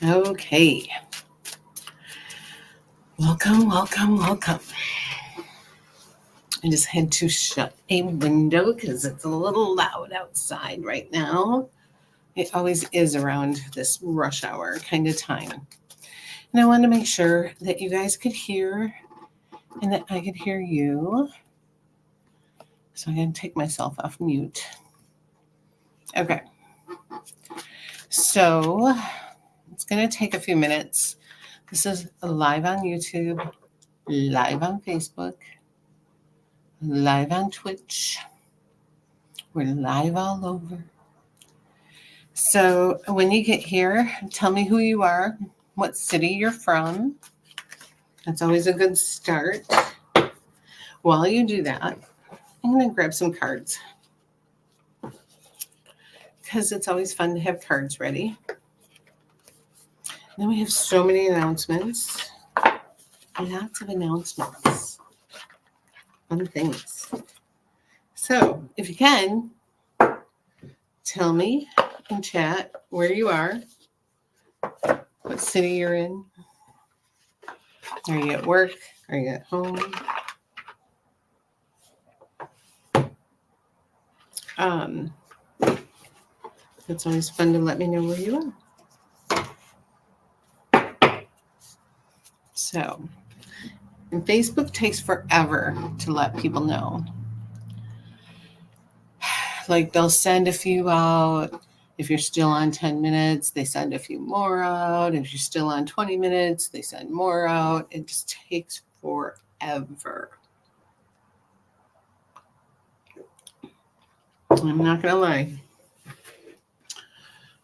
Okay. Welcome. I just had to shut a window because it's a little loud outside right now. It always is around this rush hour kind of time. And I wanted to make sure that you guys could hear and that I could hear you. So I'm going to take myself off mute. Okay. So it's going to take a few minutes. This is live on YouTube, live on Facebook, live on Twitch. We're live all over. So when you get here, tell me who you are, what city you're from. That's always a good start. While you do that, I'm going to grab some cards because it's always fun to have cards ready. Then we have so many announcements. Lots of announcements. Fun things. So if you can, tell me in chat where you are, what city you're in. Are you at work? Are you at home? It's always fun to let me know where you are. So, and Facebook takes forever to let people know. Like they'll send a few out. If you're still on 10 minutes, they send a few more out. If you're still on 20 minutes, they send more out. It just takes forever. I'm not going to lie.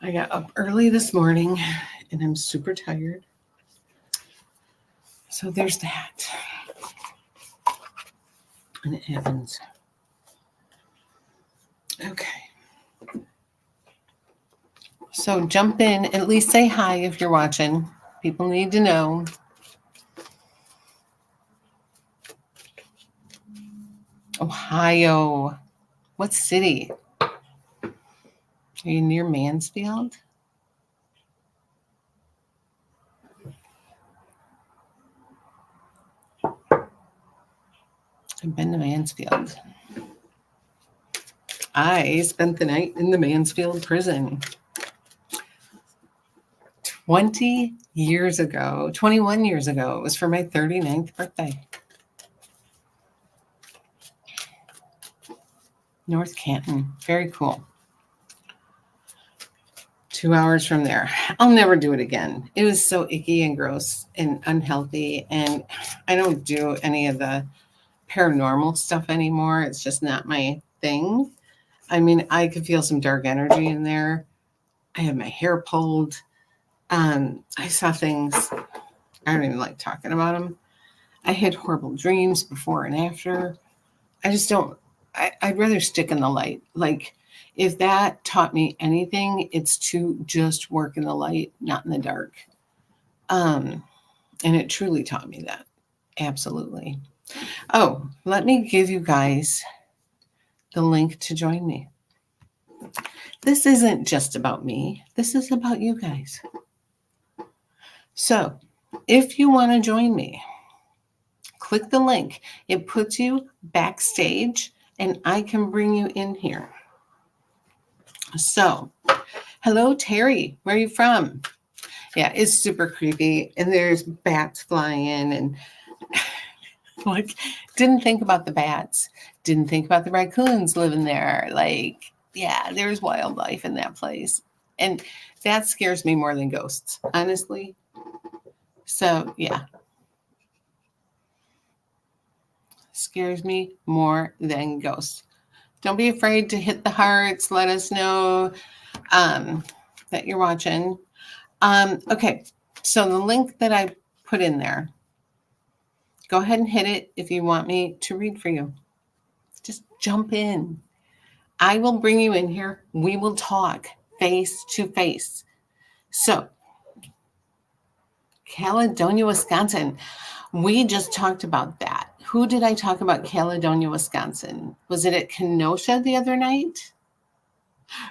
I got up early this morning and I'm super tired. So there's that. And it happens. Okay. So jump in, at least say hi if you're watching. People need to know. Ohio. What city? Are you near Mansfield? I've been to Mansfield. I spent the night in the Mansfield prison 21 years ago. It was for my 39th birthday. North Canton. Very cool. 2 hours from there. I'll never do it again. It was so icky and gross and unhealthy. And I don't do any of the paranormal stuff anymore. It's just not my thing. I mean, I could feel some dark energy in there. I had my hair pulled. I saw things. I don't even like talking about them. I had horrible dreams before and after. I just don't. I'd rather stick in the light. Like, if that taught me anything, it's to just work in the light, not in the dark. And it truly taught me that. Absolutely. Oh, let me give you guys the link to join me. This isn't just about me. This is about you guys. So if you want to join me, click the link. It puts you backstage and I can bring you in here. So, hello, Terry. Where are you from? Yeah, it's super creepy. And there's bats flying and like, didn't think about the bats. Didn't think about the raccoons living there. Like, yeah, there's wildlife in that place. And that scares me more than ghosts, honestly. So, yeah. Scares me more than ghosts. Don't be afraid to hit the hearts. Let us know that you're watching. Okay, so the link that I put in there, go ahead and hit it if you want me to read for you. Just jump in. I will bring you in here. We will talk face to face. So, Caledonia, Wisconsin. We just talked about that. Who did I talk about Caledonia, Wisconsin? Was it at Kenosha the other night?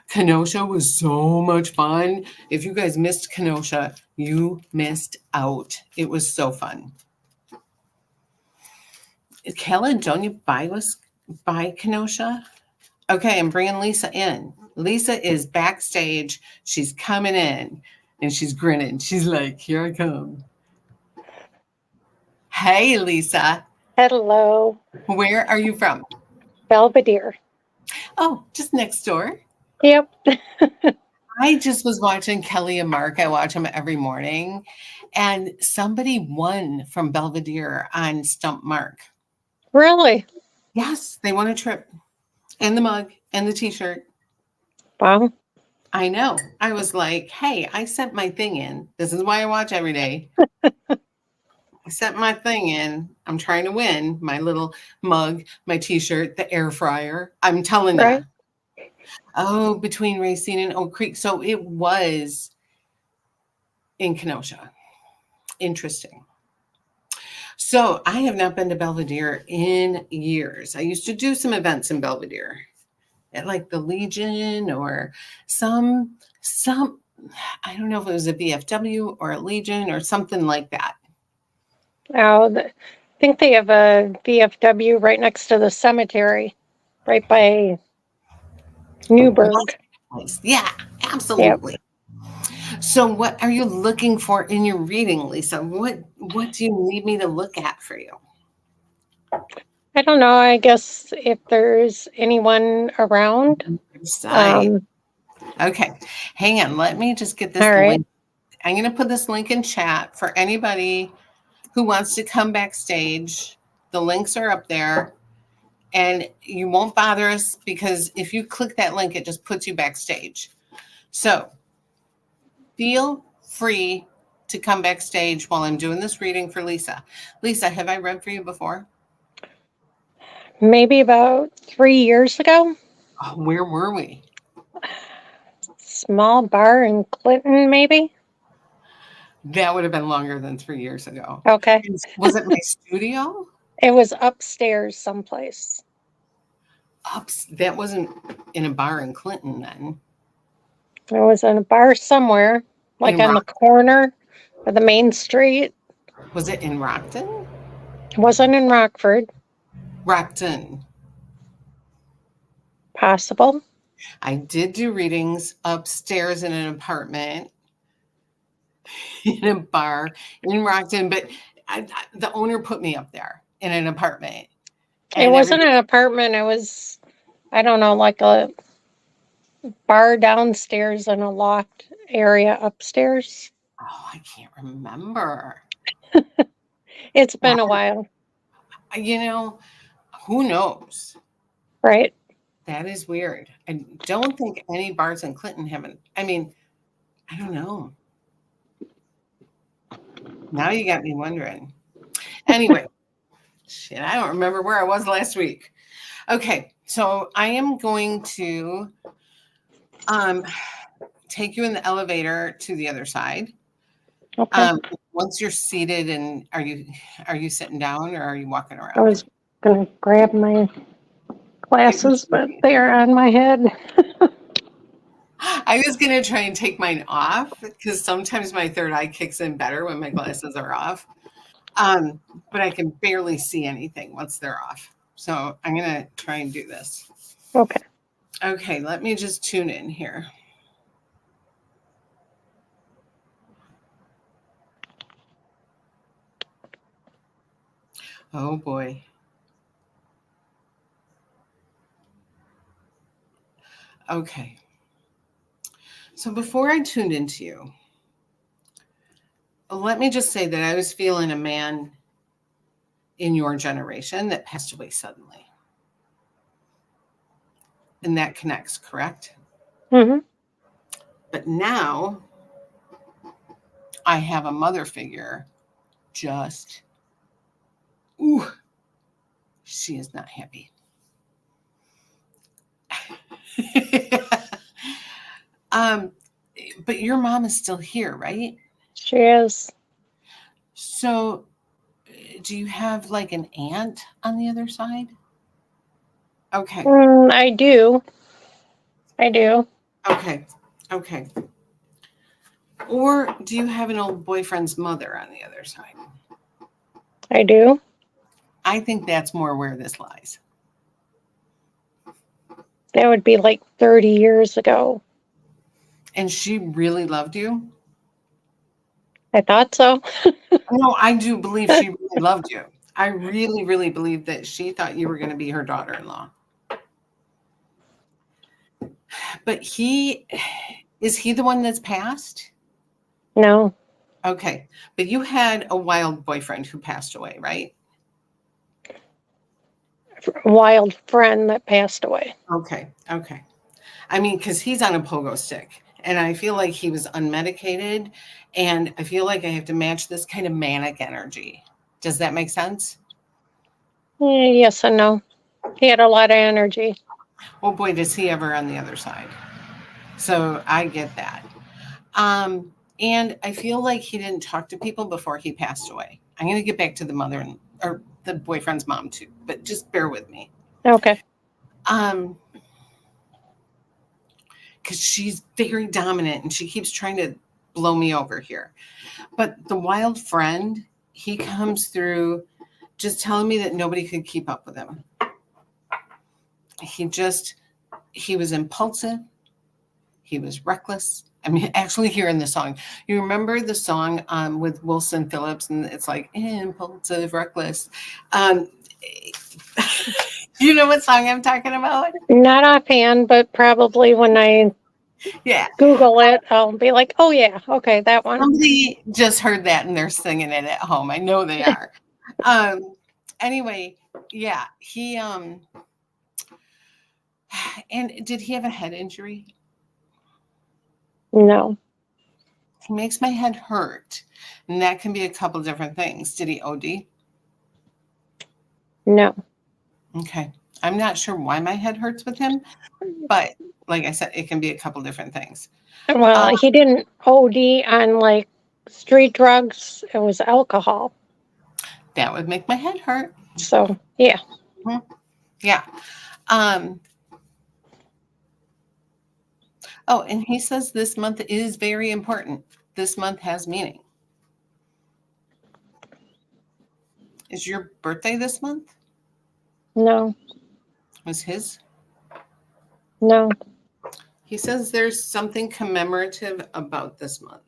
Kenosha was so much fun. If you guys missed Kenosha, You missed out. It was so fun. Kellen, don't you buy Kenosha? Okay, I'm bringing Lisa in. Lisa is backstage. She's coming in and she's grinning. She's like, here I come. Hey, Lisa. Hello, Where are you from? Belvedere. Oh, just next door. Yep. I just was watching Kelly and Mark. I watch them every morning. And somebody won from Belvedere on Stump Mark. Really? Yes, they won a trip and the mug and the t-shirt. Wow. I know. I was like, hey, I sent my thing in. This is why I watch every day. I sent my thing in. I'm trying to win my little mug, my t-shirt, the air fryer. I'm telling you. Right. Oh, between Racine and Oak Creek. So it was in Kenosha. Interesting. So I have not been to Belvedere in years. I used to do some events in Belvedere at like the Legion or some I don't know if it was a VFW or a Legion or something like that. Now, I think they have a VFW right next to the cemetery, right by Newburgh. Yeah, Yep. absolutely. So what are you looking for in your reading, Lisa? What do you need me to look at for you? I don't know. I guess if there's anyone around. Side. Um, Okay. Hang on. Let me just get this all right. link. I'm going to put this link in chat for anybody who wants to come backstage. The links are up there. And you won't bother us because if you click that link, it just puts you backstage. So feel free to come backstage while I'm doing this reading for Lisa. Lisa, have I read for you before? Maybe about 3 years ago. Oh, where were we? Small bar in Clinton, maybe. That would have been longer than 3 years ago. Okay. Was it my studio? It was upstairs someplace. That wasn't in a bar in Clinton then. It was in a bar somewhere, like on the corner of the main street. Was it in Rockton? It wasn't in Rockford. Rockton. Possible. I did do readings upstairs in an apartment, in a bar in Rockton, but the owner put me up there in an apartment. It wasn't an apartment. It was, I don't know, like a bar downstairs and a loft area upstairs. Oh, I can't remember. It's been a while. You know, who knows? Right. That is weird. I don't think any bars in Clinton haven't. I mean, I don't know. Now you got me wondering. Anyway, shit, I don't remember where I was last week. Okay, so I am going to take you in the elevator to the other side. Okay. Once you're seated, and are you sitting down or are you walking around? I was going to grab my glasses, but they are on my head. I was going to try and take mine off because sometimes my third eye kicks in better when my glasses are off. But I can barely see anything once they're off. So I'm going to try and do this. Okay. Okay, let me just tune in here. Oh boy. Okay. So before I tuned into you, let me just say that I was feeling a man in your generation that passed away suddenly. And that connects, correct? Mm-hmm. But now I have a mother figure just, ooh, she is not happy. But your mom is still here, right? She is. So do you have like an aunt on the other side? Okay. I do. Okay. Or do you have an old boyfriend's mother on the other side? I do. I think that's more where this lies. That would be like 30 years ago. And she really loved you? I thought so. No, I do believe she really loved you. I really, really believe that she thought you were going to be her daughter-in-law. But is he the one that's passed? No, Okay. But you had a wild boyfriend who passed away, right? wild friend that passed away. Okay. Okay. I mean, because he's on a pogo stick. And I feel like he was unmedicated. And I feel like I have to match this kind of manic energy. Does that make sense? Yes and no. He had a lot of energy. Well, boy, does he ever on the other side. So I get that. And I feel like he didn't talk to people before he passed away. I'm going to get back to the mother or the boyfriend's mom too, but just bear with me. Okay. Because she's very dominant and she keeps trying to blow me over here. But the wild friend, he comes through just telling me that nobody could keep up with him. He was impulsive. He was reckless. I mean, actually hearing the song, you remember the song with Wilson Phillips, and it's like impulsive, reckless. You know what song I'm talking about? Not offhand, but probably when I Google it, I'll be like, oh yeah, okay, that one. Somebody just heard that and they're singing it at home. I know they are. Anyway, yeah, he and did he have a head injury? No. He makes my head hurt. And that can be a couple different things. Did he OD? No. Okay. I'm not sure why my head hurts with him, but like I said, it can be a couple different things. Well, he didn't OD on like street drugs. It was alcohol. That would make my head hurt. So, yeah. Mm-hmm. Yeah. Oh, and he says this month is very important. This month has meaning. Is your birthday this month? No. Was his? No. He says there's something commemorative about this month.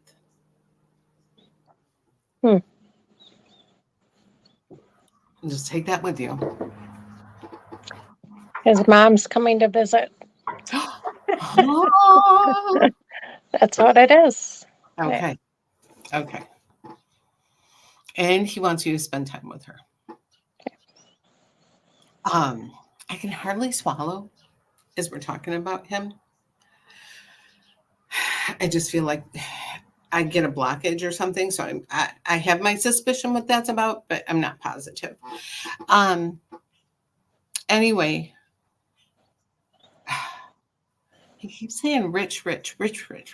Just take that with you. His mom's coming to visit. Oh. That's what it is. Okay. Yeah. Okay. And he wants you to spend time with her. Okay. I can hardly swallow as we're talking about him. I just feel like I get a blockage or something. So I have my suspicion what that's about, but I'm not positive. Anyway, he keeps saying Rich. Did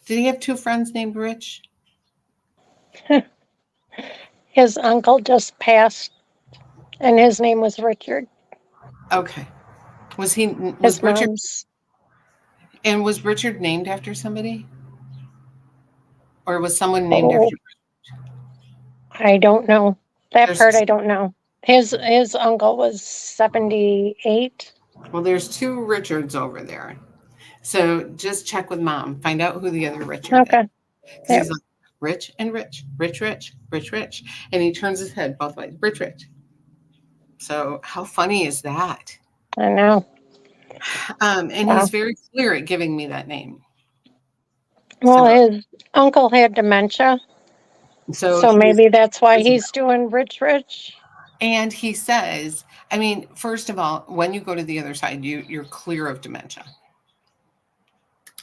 he have two friends named Rich? His uncle just passed, and his name was Richard. Okay. Was Richard? Mom's. And was Richard named after somebody? Or was someone named after Richard? I don't know. That part I don't know. His uncle was 78. Well, there's two Richards over there. So just check with Mom. Find out who the other Richard is. Okay. Yep. He's like, Rich and Rich. Rich. And he turns his head both ways. Rich. So how funny is that? I know. And he's very clear at giving me that name. Well, his uncle had dementia. So maybe that's why he's doing Rich. And he says, I mean, first of all, when you go to the other side, you're clear of dementia.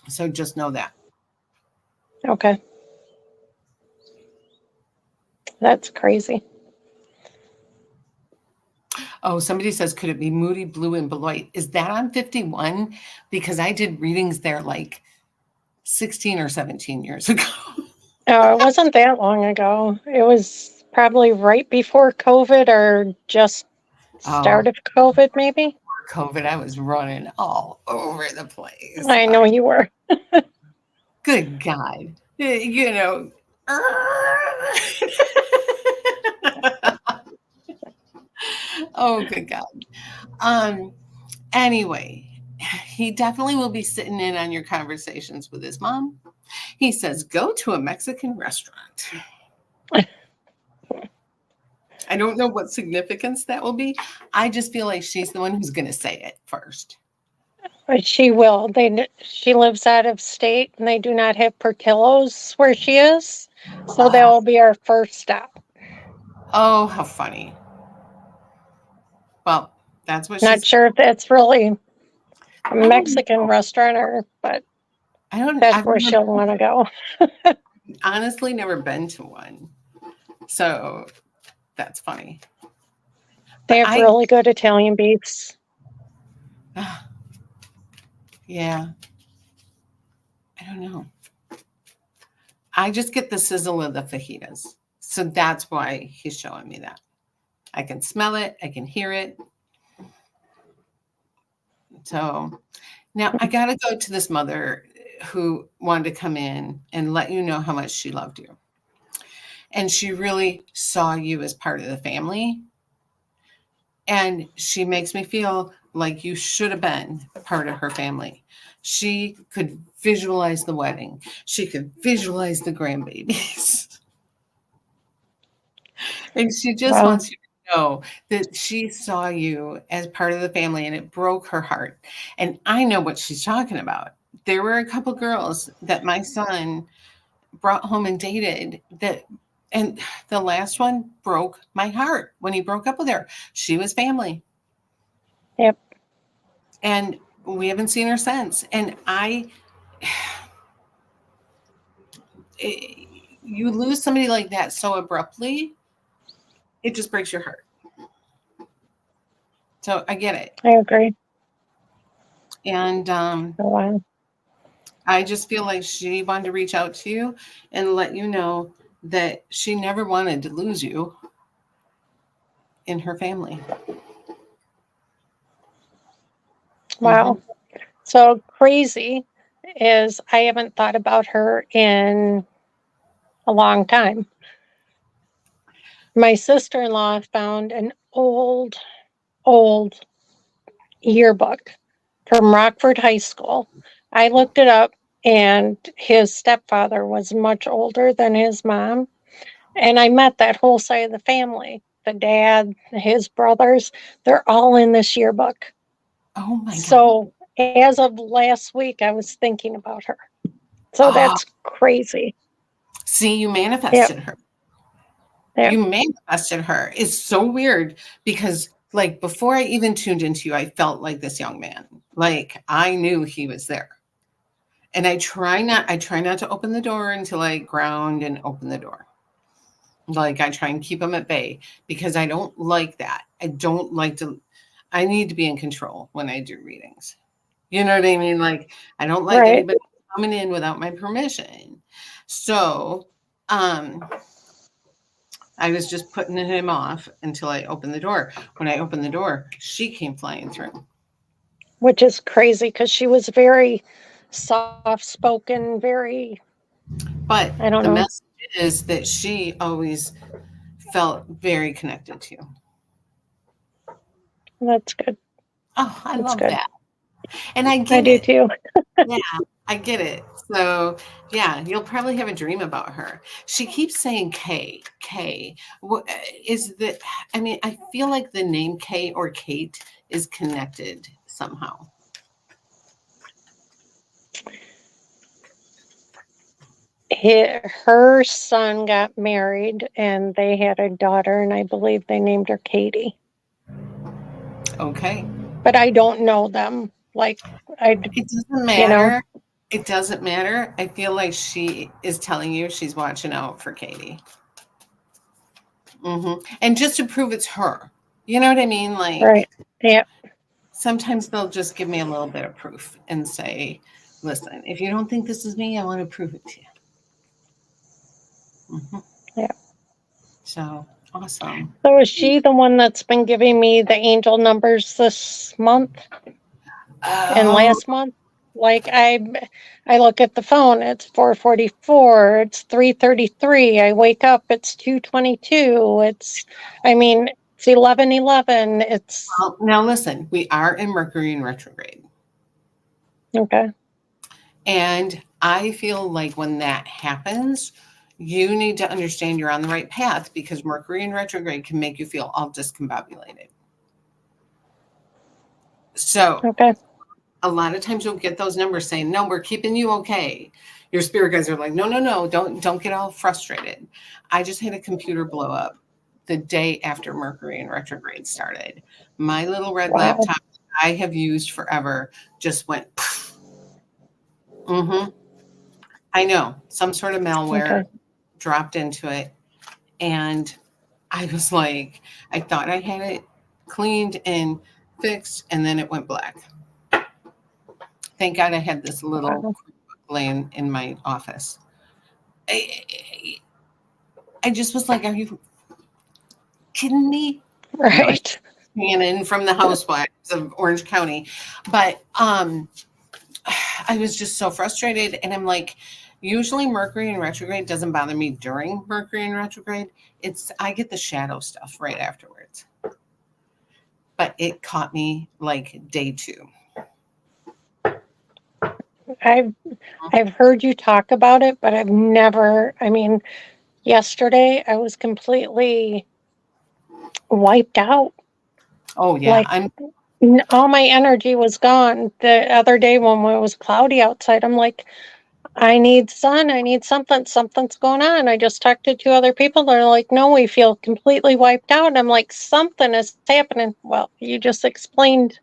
So just know that. Okay. That's crazy. Oh, somebody says, could it be Moody, Blue, and Beloit? Is that on 51? Because I did readings there like 16 or 17 years ago. Oh, it wasn't that long ago. It was probably right before COVID or just start of COVID, maybe. COVID, I was running all over the place. I know you were. Good God. you know. Oh, good God. Um, anyway, he definitely will be sitting in on your conversations with his mom. He says, go to a Mexican restaurant. I don't know what significance that will be. I just feel like she's the one who's going to say it first. But she will. She lives out of state, and they do not have Portillo's where she is, so that will be our first stop. Oh, how funny. Well, that's what Not she's. sure if that's really a Mexican restaurant but that's I've where she'll want to go. honestly never been to one. So that's funny. They But have really good Italian beefs. Yeah. I don't know. I just get the sizzle of the fajitas. So that's why he's showing me that. I can smell it, I can hear it. So now I got to go to this mother who wanted to come in and let you know how much she loved you. And she really saw you as part of the family. And she makes me feel like you should have been part of her family. She could visualize the wedding. She could visualize the grandbabies. And she just wants you to know that she saw you as part of the family and it broke her heart. And I know what she's talking about. There were a couple girls that my son brought home and dated and the last one broke my heart when he broke up with her. She was family. Yep. And we haven't seen her since. And you lose somebody like that so abruptly, it just breaks your heart. So I get it. I agree. And Wow. I just feel like she wanted to reach out to you and let you know that she never wanted to lose you in her family. Wow. Mm-hmm. So crazy is I haven't thought about her in a long time. My sister-in-law found an old yearbook from Rockford High School. I looked it up, and his stepfather was much older than his mom. And I met that whole side of the family. The dad, his brothers, they're all in this yearbook. Oh my God. So as of last week, I was thinking about her. So that's crazy. See, you manifested her. Yep. You manifested her. It's so weird because like before I even tuned into you, I felt like this young man. Like I knew he was there. And I try not to open the door until I ground and open the door. Like I try and keep him at bay because I don't like that. I need to be in control when I do readings. You know what I mean? Like I don't like anybody coming in without my permission. So I was just putting him off until I opened the door. When I opened the door, she came flying through. Which is crazy because she was very soft-spoken, very. But I don't the know. message is that she always felt very connected to you. That's good. Oh, I That's love good. that. And I I get do it. too. Yeah, I get it. So, yeah, you'll probably have a dream about her. She keeps saying K. What is that? I mean, I feel like the name Kay or Kate is connected somehow. Her son got married and they had a daughter, and I believe they named her Katie. Okay. But I don't know them. Like, it doesn't matter. You know? It doesn't matter. I feel like she is telling you she's watching out for Katie. And just to prove it's her. You know what I mean? Like, right. Yeah. Sometimes they'll just give me a little bit of proof and say, listen, if you don't think this is me, I want to prove it to you. Yeah. So awesome. So is she the one that's been giving me the angel numbers this month and last month? Like I look at the phone, it's 4:44, it's 3:33. I wake up, it's 2:22. It's 11:11. It's Well, now listen, we are in Mercury in retrograde. okay. And I feel like when that happens, you need to understand you're on the right path because Mercury in retrograde can make you feel all discombobulated. So Okay. a lot of times you'll get those numbers saying, no, we're keeping you okay. Your spirit guides are like, no, no, no, don't get all frustrated. I just had a computer blow up the day after Mercury in retrograde started. My little red Wow. laptop I have used forever just went. Mm-hmm. I know some sort of malware Okay. dropped into it, and I was like, I thought I had it cleaned and fixed, and then it went black. Thank God I had this little Wow. laying in my office. I just was like, are you kidding me? No, I Right. ran in from the housewives of Orange County. But I was just so frustrated. And I'm like, usually Mercury in retrograde doesn't bother me during Mercury in retrograde. I get the shadow stuff right afterwards. But it caught me like day 2. I've heard you talk about it, but I've never, yesterday I was completely wiped out. Oh yeah, Like all my energy was gone. The other day when it was cloudy outside, I'm like, I need sun. I need something. Something's going on. I just talked to 2 other people. They're like, no, we feel completely wiped out. And I'm like, something is happening. Well, you just explained,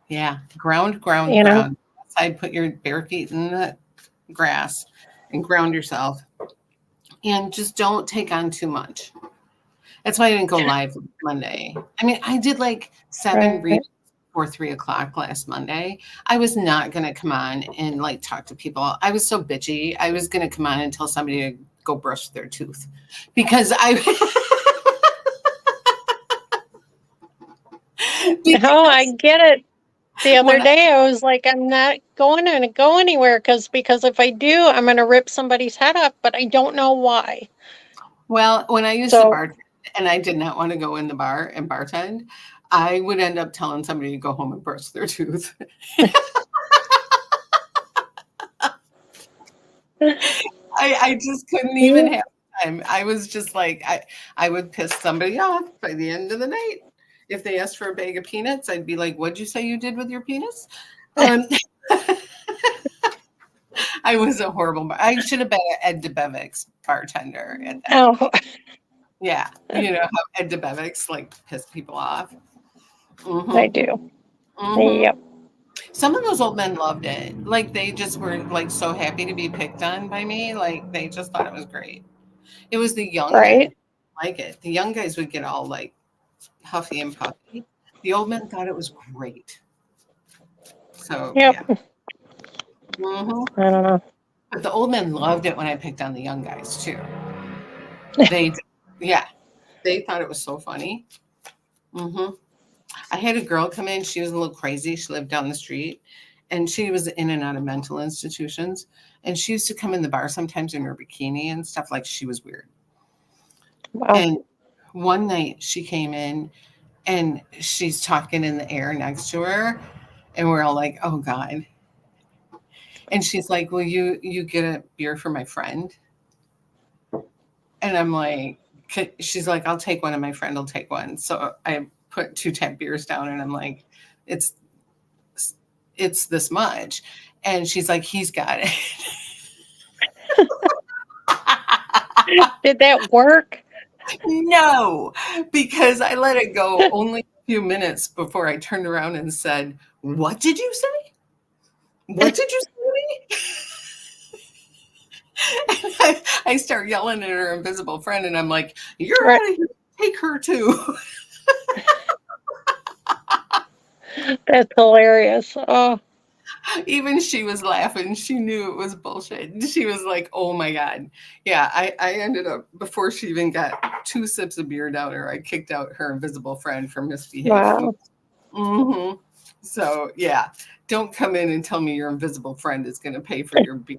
yeah. Ground, ground, you know, ground. Outside, put your bare feet in the grass and ground yourself. And just don't take on too much. That's why I didn't go live Monday. I mean, I did like 7 right. readings before 3 o'clock last Monday. I was not going to come on and like talk to people. I was so bitchy. I was going to come on and tell somebody to go brush their tooth because Oh, I get it. The other when day, I was like, I'm not going to go anywhere because if I do, I'm going to rip somebody's head off, but I don't know why. when I used to So, bartend and I did not want to go in the bar and bartend, I would end up telling somebody to go home and brush their tooth. I just couldn't even have time. I was just like, I would piss somebody off by the end of the night. If they asked for a bag of peanuts, I'd be like, what'd you say you did with your penis? I was a horrible I should have been an Ed DeBevick's bartender at that oh, point. Yeah. You know how Ed DeBevick's like piss people off. I Mm-hmm. do. Mm-hmm. Yep. Some of those old men loved it. Like they just were like so happy to be picked on by me. Like they just thought it was great. It was the young guys Right. like it. The young guys would get all like huffy and puffy. The old men thought it was great. So yeah. Yep. Hmm. I don't know. But the old men loved it when I picked on the young guys too. They, yeah, they thought it was so funny. Hmm. I had a girl come in. She was a little crazy. She lived down the street, and she was in and out of mental institutions. And she used to come in the bar sometimes in her bikini and stuff. Like she was weird. Wow. And one night she came in and she's talking in the air next to her, and we're all like, oh God. And she's like, will you get a beer for my friend? And I'm like, she's like, I'll take one and my friend will take one. So I put 2 tap beers down and I'm like, it's this much. And she's like, he's got it. Did that work? No, because I let it go only a few minutes before I turned around and said, what did you say? What did you say to me? I start yelling at her invisible friend, and I'm like, "You're Right. out of here. Take her too." That's hilarious. Oh, Even she was laughing. She knew it was bullshit. She was like, "Oh my god, yeah." I ended up before she even got 2 sips of beer down her. I kicked out her invisible friend for misbehaving. wow. Mm-hmm. So yeah, don't come in and tell me your invisible friend is going to pay for your beer.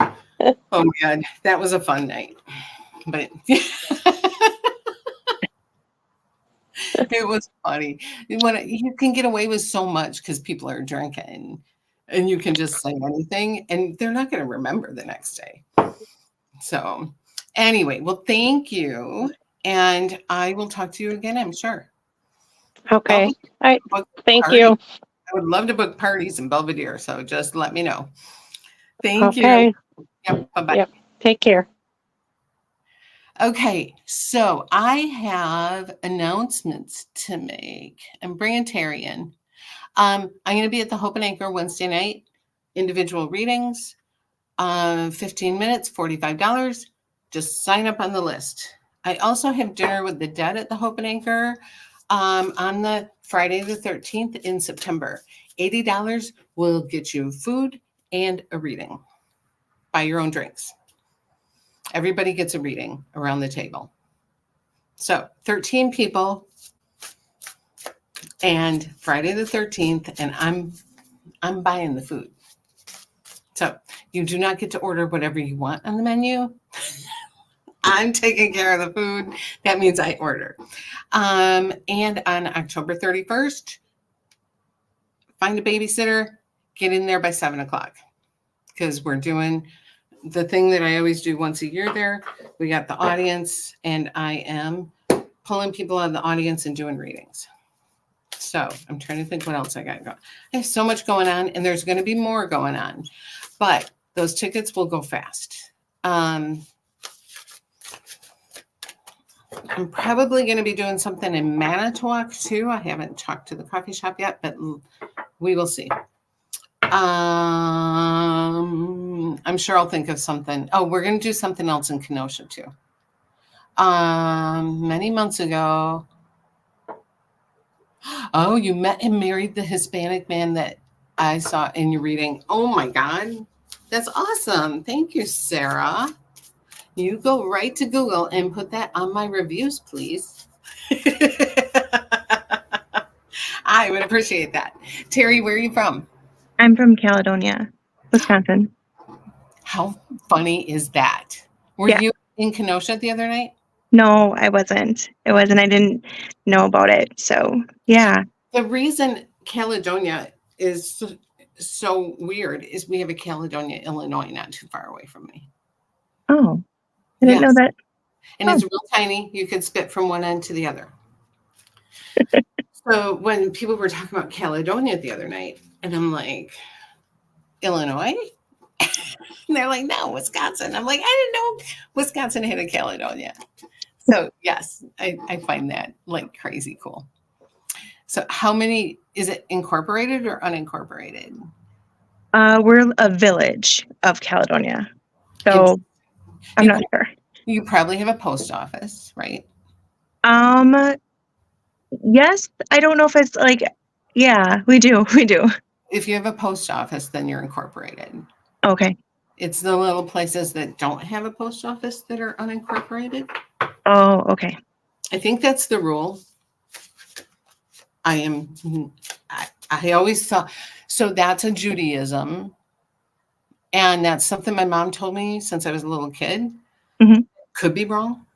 Oh my God, that was a fun night. But it was funny. When you can get away with so much because people are drinking and you can just say anything and they're not going to remember the next day. So anyway, well, thank you. And I will talk to you again, I'm sure. Okay. All right. Book Thank party. you. I would love to book parties in Belvedere. So just let me know. Thank you. Okay. Yep. Bye-bye. Yep. Take care. Okay, so I have announcements to make. I'm bringing Terry in. I'm going to be at the Hope and Anchor Wednesday night, individual readings, 15 minutes, $45. Just sign up on the list. I also have dinner with the dead at the Hope and Anchor on the Friday the 13th in September. $80 will get you food and a reading. Buy your own drinks. Everybody gets a reading around the table. So 13 people and Friday the 13th, and I'm buying the food. So you do not get to order whatever you want on the menu. I'm taking care of the food. That means I order. And on October 31st, find a babysitter, get in there by 7:00 because we're doing the thing that I always do once a year there. We got the audience, and I am pulling people out of the audience and doing readings. So I'm trying to think what else I got going. I have so much going on, and there's going to be more going on, but those tickets will go fast. I'm probably going to be doing something in Manitowoc too. I haven't talked to the coffee shop yet, but we will see. I'm sure I'll think of something. Oh, we're going to do something else in Kenosha too. Many months ago. Oh, you met and married the Hispanic man that I saw in your reading. Oh my God. That's awesome. Thank you, Sarah. You go right to Google and put that on my reviews, please. I would appreciate that. Terry, where are you from? I'm from Caledonia, Wisconsin. How funny is that? Were Yeah. you in Kenosha the other night? No, I wasn't. I didn't know about it. So, yeah. The reason Caledonia is so weird is we have a Caledonia, Illinois, not too far away from me. Oh, I didn't know Yes. that. And it's real tiny. You could spit from one end to the other. So when people were talking about Caledonia the other night, and I'm like, Illinois? And they're like, no, Wisconsin. I'm like, I didn't know Wisconsin had a Caledonia. So yes, I find that like crazy cool. So how many, is it incorporated or unincorporated? We're a village of Caledonia. So I'm not sure. You probably have a post office, right? Yes, I don't know if it's like, yeah, we do. If you have a post office, then you're incorporated. Okay. It's the little places that don't have a post office that are unincorporated. Oh, okay. I think that's the rule. I always thought, so that's a Judaism. And that's something my mom told me since I was a little kid. Mm-hmm. Could be wrong.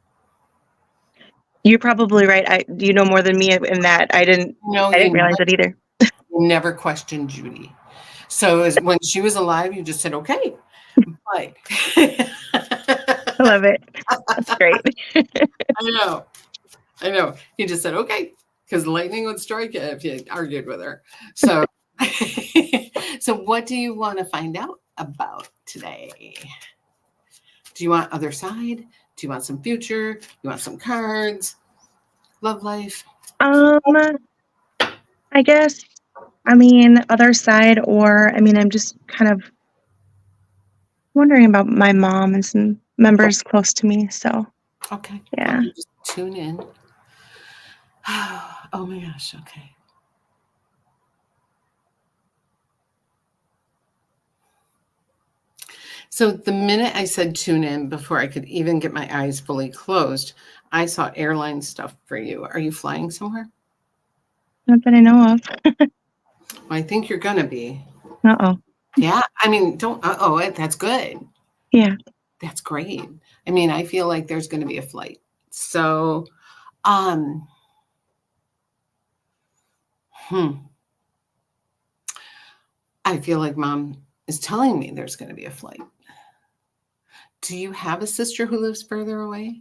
You're probably right. You know more than me in that. I didn't realize it either. You never questioned Judy. So when she was alive, you just said, okay. But I love it. That's great. I know. You just said, okay, because lightning would strike you if you argued with her. So, so what do you want to find out about today? Do you want other side? Do you want some future? You want some cards? Love life? I guess, other side, or, I'm just kind of wondering about my mom and some members close to me. So, okay. Yeah. Well, just tune in. Oh my gosh. Okay. So the minute I said tune in, before I could even get my eyes fully closed, I saw airline stuff for you. Are you flying somewhere? Not that I know of. I think you're gonna be. Uh-oh. Yeah. I mean, don't. That's good. Yeah. That's great. I mean, I feel like there's going to be a flight. So, um, I feel like mom is telling me there's going to be a flight. Do you have a sister who lives further away?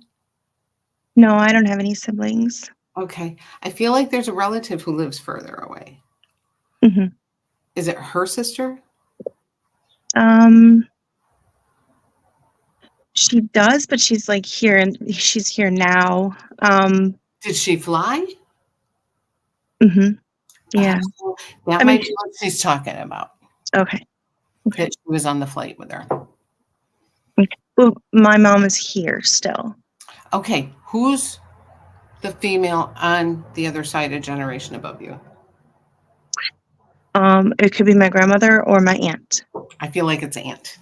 No, I don't have any siblings. Okay. I feel like there's a relative who lives further away. Hmm. Is it her sister? She does, but she's like here and she's here now. Did she fly? Hmm. Yeah. Oh, that I might mean, be what she's talking about. okay. Okay. That she was on the flight with her. Well, my mom is here still. Okay. Who's the female on the other side, a generation above you? It could be my grandmother or my aunt. I feel like it's aunt.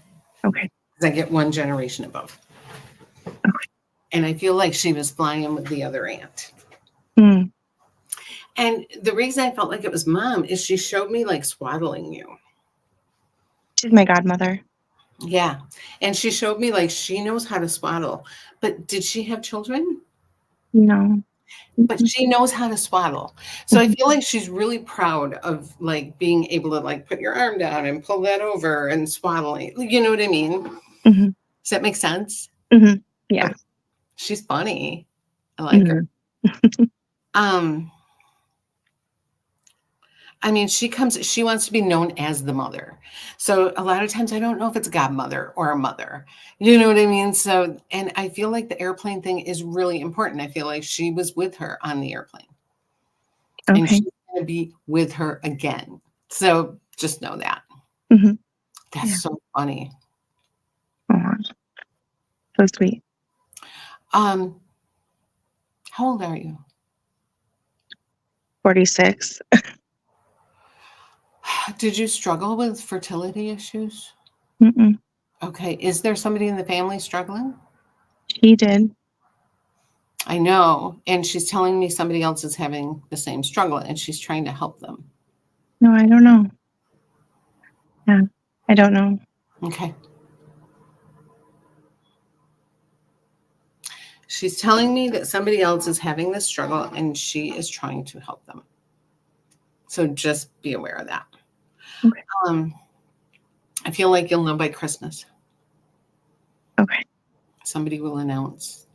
Okay. Because I get one generation above. Okay. And I feel like she was flying with the other aunt. Mm. And the reason I felt like it was mom is she showed me like swaddling you. She's my godmother. Yeah. And she showed me like she knows how to swaddle. But did she have children? No. But Mhm. she knows how to swaddle. So I feel like she's really proud of like being able to like put your arm down and pull that over and swaddling. You know what I mean? Mhm. Does that make sense? Mhm. Yeah. Okay. She's funny. I like her. I mean, she wants to be known as the mother. So a lot of times I don't know if it's a godmother or a mother. You know what I mean? So, and I feel like the airplane thing is really important. I feel like she was with her on the airplane. And Okay. she's going to be with her again. So just know that. Mhm. That's Yeah. so funny. Aw. So sweet. How old are you? 46. Did you struggle with fertility issues? Mm-mm. Okay. Is there somebody in the family struggling? She did. I know. And she's telling me somebody else is having the same struggle and she's trying to help them. No, I don't know. Yeah. I don't know. Okay. She's telling me that somebody else is having this struggle and she is trying to help them. So just be aware of that. Okay. I feel like you'll know by Christmas. Okay. Somebody will announce,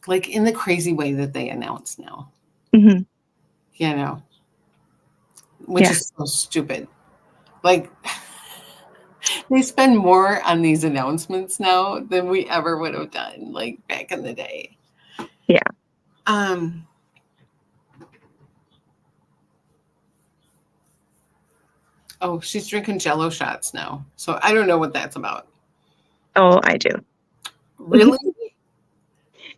like in the crazy way that they announce now, Mhm. you know, which Yeah. is so stupid. Like they spend more on these announcements now than we ever would have done, like back in the day. Yeah. Oh, she's drinking Jello shots now. So I don't know what that's about. Oh, I do. Really?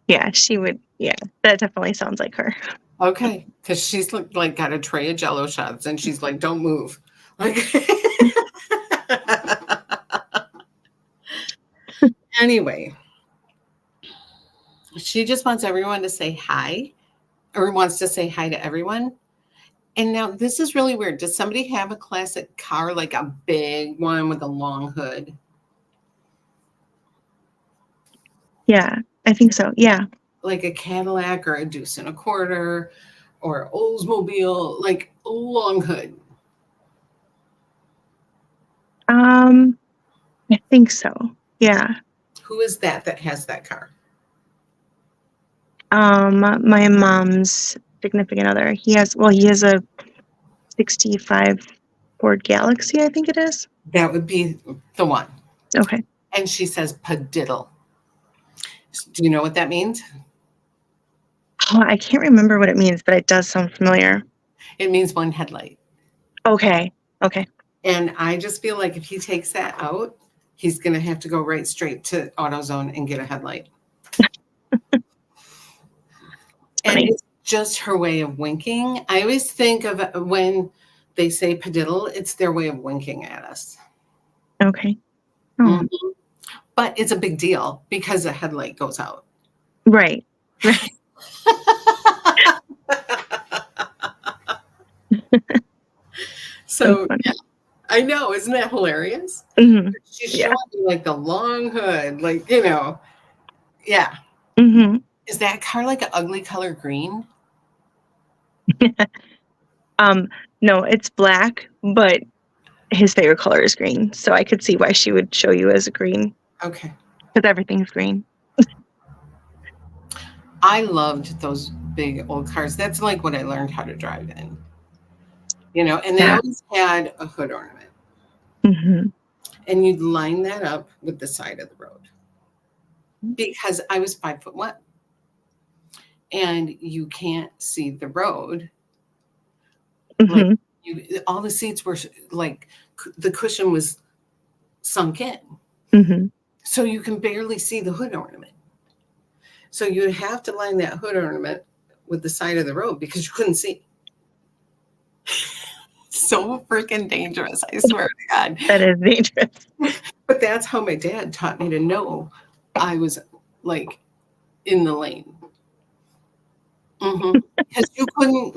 Yeah, she would. Yeah, that definitely sounds like her. Okay. Because she's like got a tray of Jello shots and she's like, don't move. Like anyway, she just wants everyone to say hi or wants to say hi to everyone. And now this is really weird. Does somebody have a classic car, like a big one with a long hood? Yeah, I think so. Yeah. Like a Cadillac or a Deuce and a Quarter or Oldsmobile, like a long hood. I think so. Yeah. Who is that has that car? My mom's significant other. He has a 65 Ford Galaxy, I think it is. That would be the one. Okay. And she says padiddle. Do you know what that means? Oh, I can't remember what it means, but it does sound familiar. It means one headlight. Okay. Okay. And I just feel like if he takes that out, he's going to have to go right straight to AutoZone and get a headlight. And Funny. it's just her way of winking. I always think of when they say padiddle, it's their way of winking at us. Okay. Oh. Mhm. But it's a big deal because the headlight goes out. Right. Right. So funny. yeah, I know, isn't that hilarious? Hmm. She's Yeah. showing me like the long hood, like, yeah. Hmm. Is that car like an ugly color green? Um, no, it's black, but his favorite color is green. So I could see why she would show you as a green Okay. because everything's green. I loved those big old cars. That's like what I learned how to drive in, and they Yeah. always had a hood ornament. Hmm. And you'd line that up with the side of the road because I was 5'1" and you can't see the road. Like Hmm. all the seats were like the cushion was sunk in. Hmm. So you can barely see the hood ornament. So you have to line that hood ornament with the side of the road because you couldn't see. So freaking dangerous, I swear to God. That is dangerous. But that's how my dad taught me to know I was like in the lane. Because you couldn't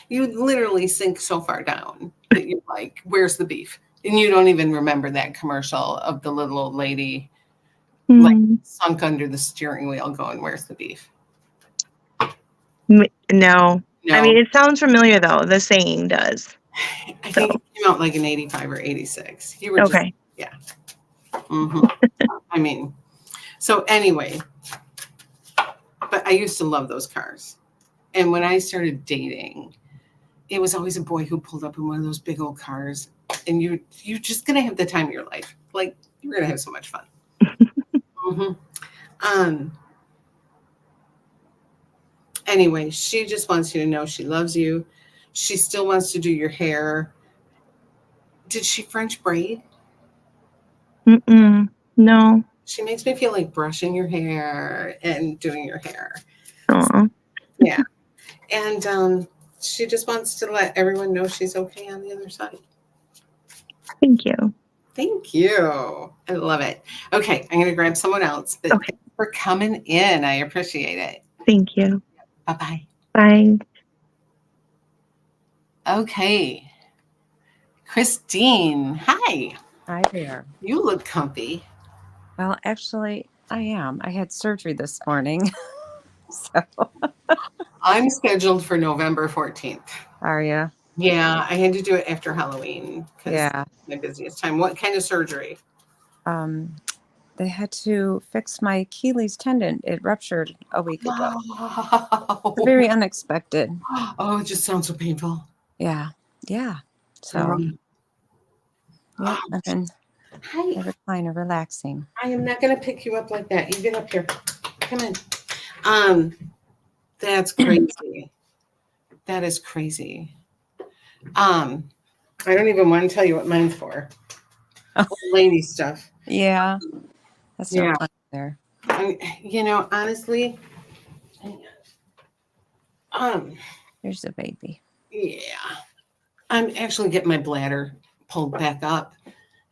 you'd literally sink so far down that you're like, where's the beef? And you don't even remember that commercial of the little old lady like Mm, sunk under the steering wheel going, where's the beef? no. I No, mean, it sounds familiar though. The saying does. I So, think it came out like in 85 or 86. You were just, okay. yeah. Mhm. I mean, so anyway, but I used to love those cars. And when I started dating, it was always a boy who pulled up in one of those big old cars. And you're just gonna have the time of your life. Like you're gonna have so much fun. Mhm. Um. Anyway, she just wants you to know she loves you. She still wants to do your hair. Did she French braid? Mm-mm. No. She makes me feel like brushing your hair and doing your hair. Aw. Yeah. And she just wants to let everyone know she's okay on the other side. Thank you. Thank you. I love it. Okay, I'm going to grab someone else, but Okay. thanks for coming in. I appreciate it. Thank you. Bye bye. Bye. Okay. Christine, hi. Hi there. You look comfy. Well, actually, I am. I had surgery this morning. So, I'm scheduled for November 14th. are you? Yeah, I had to do it after Halloween because Yeah. it's my busiest time. What kind of surgery? Um, they had to fix my Achilles tendon. It ruptured a week ago. Wow. Very unexpected. Oh, it just sounds so painful. Yeah. Yeah. So, Um, yeah, I'm in Hi. a recliner, relaxing. I am not going to pick you up like that. You get up here. Come in. That's crazy. That is crazy. I don't even want to tell you what mine's for. Oh. Lady stuff. Yeah. That's so Yeah. fun there. Honestly, There's a baby. yeah. I'm actually getting my bladder pulled back up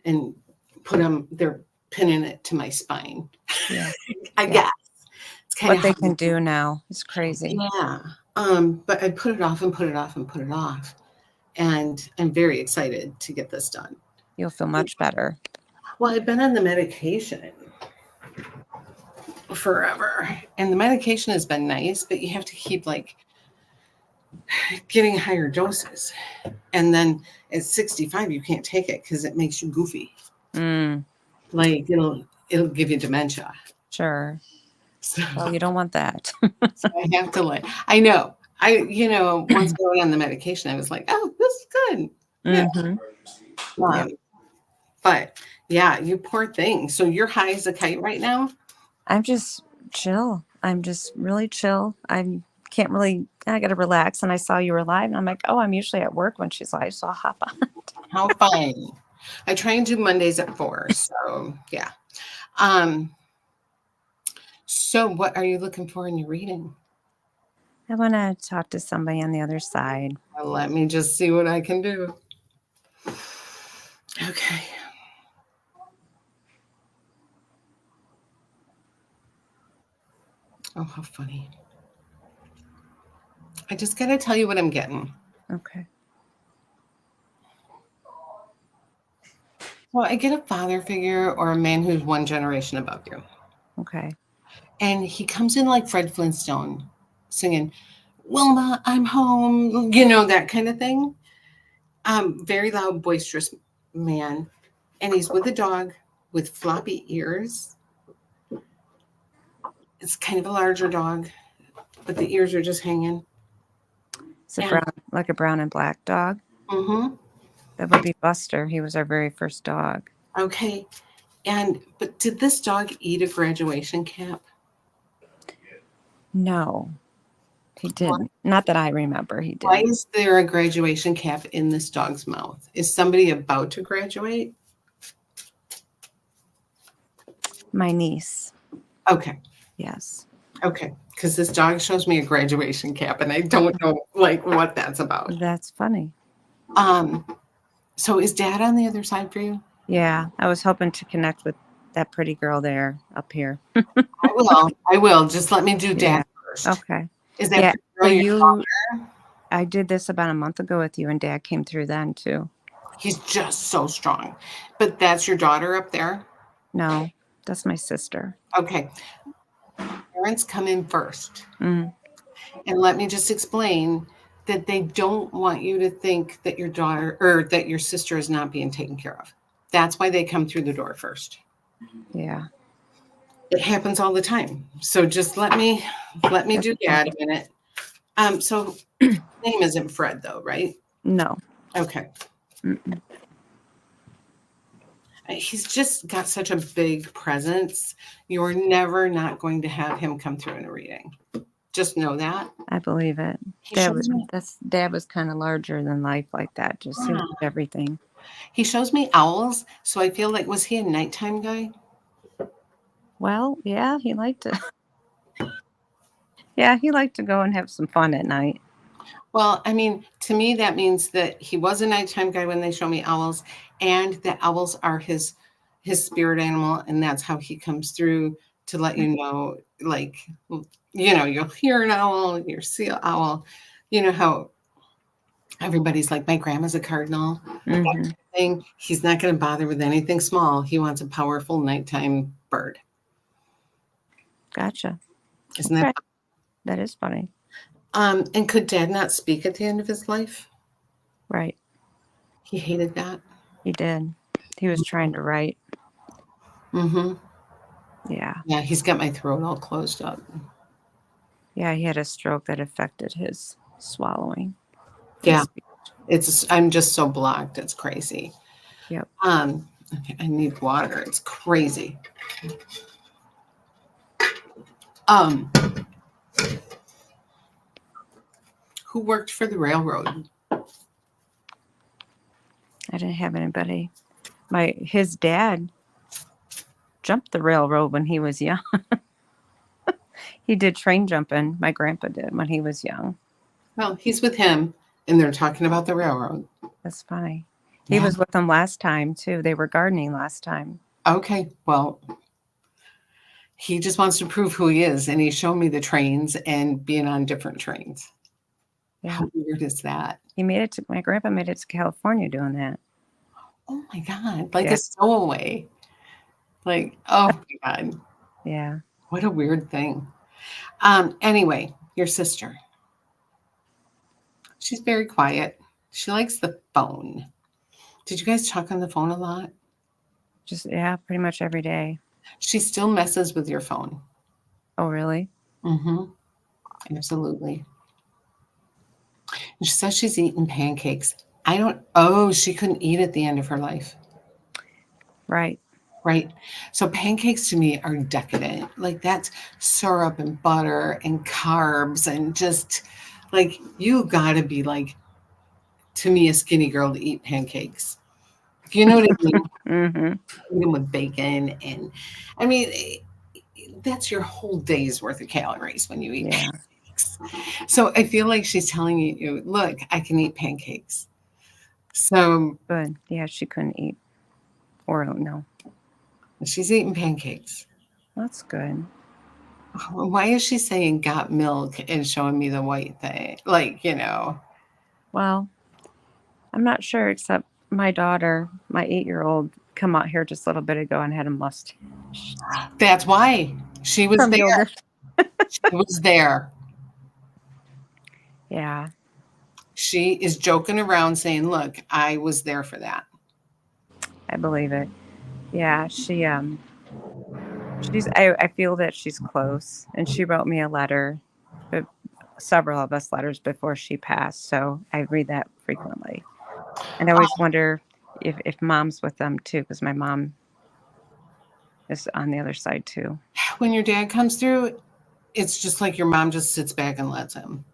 and they're pinning it to my spine. Yeah. I Yeah. guess. It's kind What of they can do now is crazy. Yeah. But I put it off and put it off and put it off. And I'm very excited to get this done. You'll feel much better. Well, I've been on the medication forever. And the medication has been nice, but you have to keep getting higher doses. And then at 65, you can't take it because it makes you goofy. Mm, Like it'll give you dementia. sure. So, Well, you don't want that. so I have to I know. Once going on the medication, I was like, oh, this is good. Yeah. Mm-hmm. Um, But yeah, you poor thing. So you're high as a kite right now? I'm just chill. I'm just really chill. I got to relax. And I saw you were live and I'm like, oh, I'm usually at work when she's live. So I'll hop on. How fun. I try and do Mondays at 4. So yeah. So what are you looking for in your reading? I want to talk to somebody on the other side. Let me just see what I can do. Okay. Oh, how funny. I just got to tell you what I'm getting. Okay. Well, I get a father figure or a man who's one generation above you. Okay. And he comes in like Fred Flintstone singing, Wilma, I'm home, you know, that kind of thing. Very loud, boisterous man. And he's with a dog with floppy ears. It's kind of a larger dog, but the ears are just hanging. Is it Yeah. brown, like a brown and black dog? Mm-hmm. That would be Buster. He was our very first dog. Okay. But did this dog eat a graduation cap? No, he didn't. Not that I remember. He Why didn't. is there a graduation cap in this dog's mouth? Is somebody about to graduate? My niece. Okay. Yes. Okay. Because this dog shows me a graduation cap and I don't know like what that's about. That's funny. So is dad on the other side for you? Yeah. I was hoping to connect with that pretty girl there up here. I will. Just let me do dad Yeah. first. Okay. Is that Yeah. pretty So girl your father? I did this about a month ago with you, and Dad came through then too. He's just so strong. But that's your daughter up there? No, that's my sister. Okay. Parents come in first. Mm, And let me just explain that they don't want you to think that your daughter or that your sister is not being taken care of. That's why they come through the door first. yeah. It happens all the time. So just let me do dad a minute. So his name isn't Fred though, right? No. Okay. Mm-mm. He's just got such a big presence. You're never not going to have him come through in a reading. Just know that. I believe it. He Dad shows was me, Dad was kind of larger than life like that. Just he Wow. loved everything. he shows me owls. So I feel like, was he a nighttime guy? Well, yeah, he liked to. Yeah, he liked to go and have some fun at night. Well, I mean, to me, that means that he was a nighttime guy when they show me owls, and the owls are his spirit animal, and that's how he comes through to let you know, like, you know, you'll hear an owl, you'll see an owl. You know how everybody's like, my grandma's a cardinal. Hmm. Thing. He's not going to bother with anything small. He wants a powerful nighttime bird. Gotcha. Isn't Okay. that? That is funny. And could Dad not speak at the end of his life? Right. He hated that. He did. He was trying to write. Mm-hmm. Yeah. Yeah, he's got my throat all closed up. Yeah, he had a stroke that affected his swallowing. Yeah, I'm just so blocked. It's crazy. Yep. Okay, I need water. It's crazy. Who worked for the railroad? I didn't have anybody. His dad jumped the railroad when he was young. He did train jumping. My grandpa did when he was young. Well, he's with him, and they're talking about the railroad. That's funny. He Yeah. was with them last time too. They were gardening last time. Okay, well, he just wants to prove who he is, and he showed me the trains and being on different trains. Yeah. How weird is that? My grandpa made it to California doing that. Oh my God, like Yeah. a stowaway. Like, oh my God, Yeah. what a weird thing. Anyway, your sister. She's very quiet. She likes the phone. Did you guys talk on the phone a lot? Pretty much every day. She still messes with your phone. Oh, really? Mm-hmm. Absolutely. And she says she's eating pancakes. She couldn't eat at the end of her life. Right. Right. So pancakes to me are decadent. Like that's syrup and butter and carbs and just like you gotta be like to me a skinny girl to eat pancakes. You know what I mean? Mm-hmm. Eat them with bacon and I mean that's your whole day's worth of calories when you eat Yeah. pancakes. So I feel like she's telling you, look, I can eat pancakes. So Good. Yeah, she couldn't eat. Or no. she's eating pancakes. That's good. Why is she saying got milk and showing me the white thing? Like, you know. Well, I'm not sure, except my daughter, my 8-year-old, come out here just a little bit ago and had a mustache. That's why she was From there. Gilda. She was there. Yeah. She is joking around saying, look, I was there for that. I believe it. Yeah, I feel that she's close, and she wrote me a letter, but several of us letters before she passed, so I read that frequently. And I always wonder if mom's with them too, because my mom is on the other side too. When your dad comes through, it's just like your mom just sits back and lets him.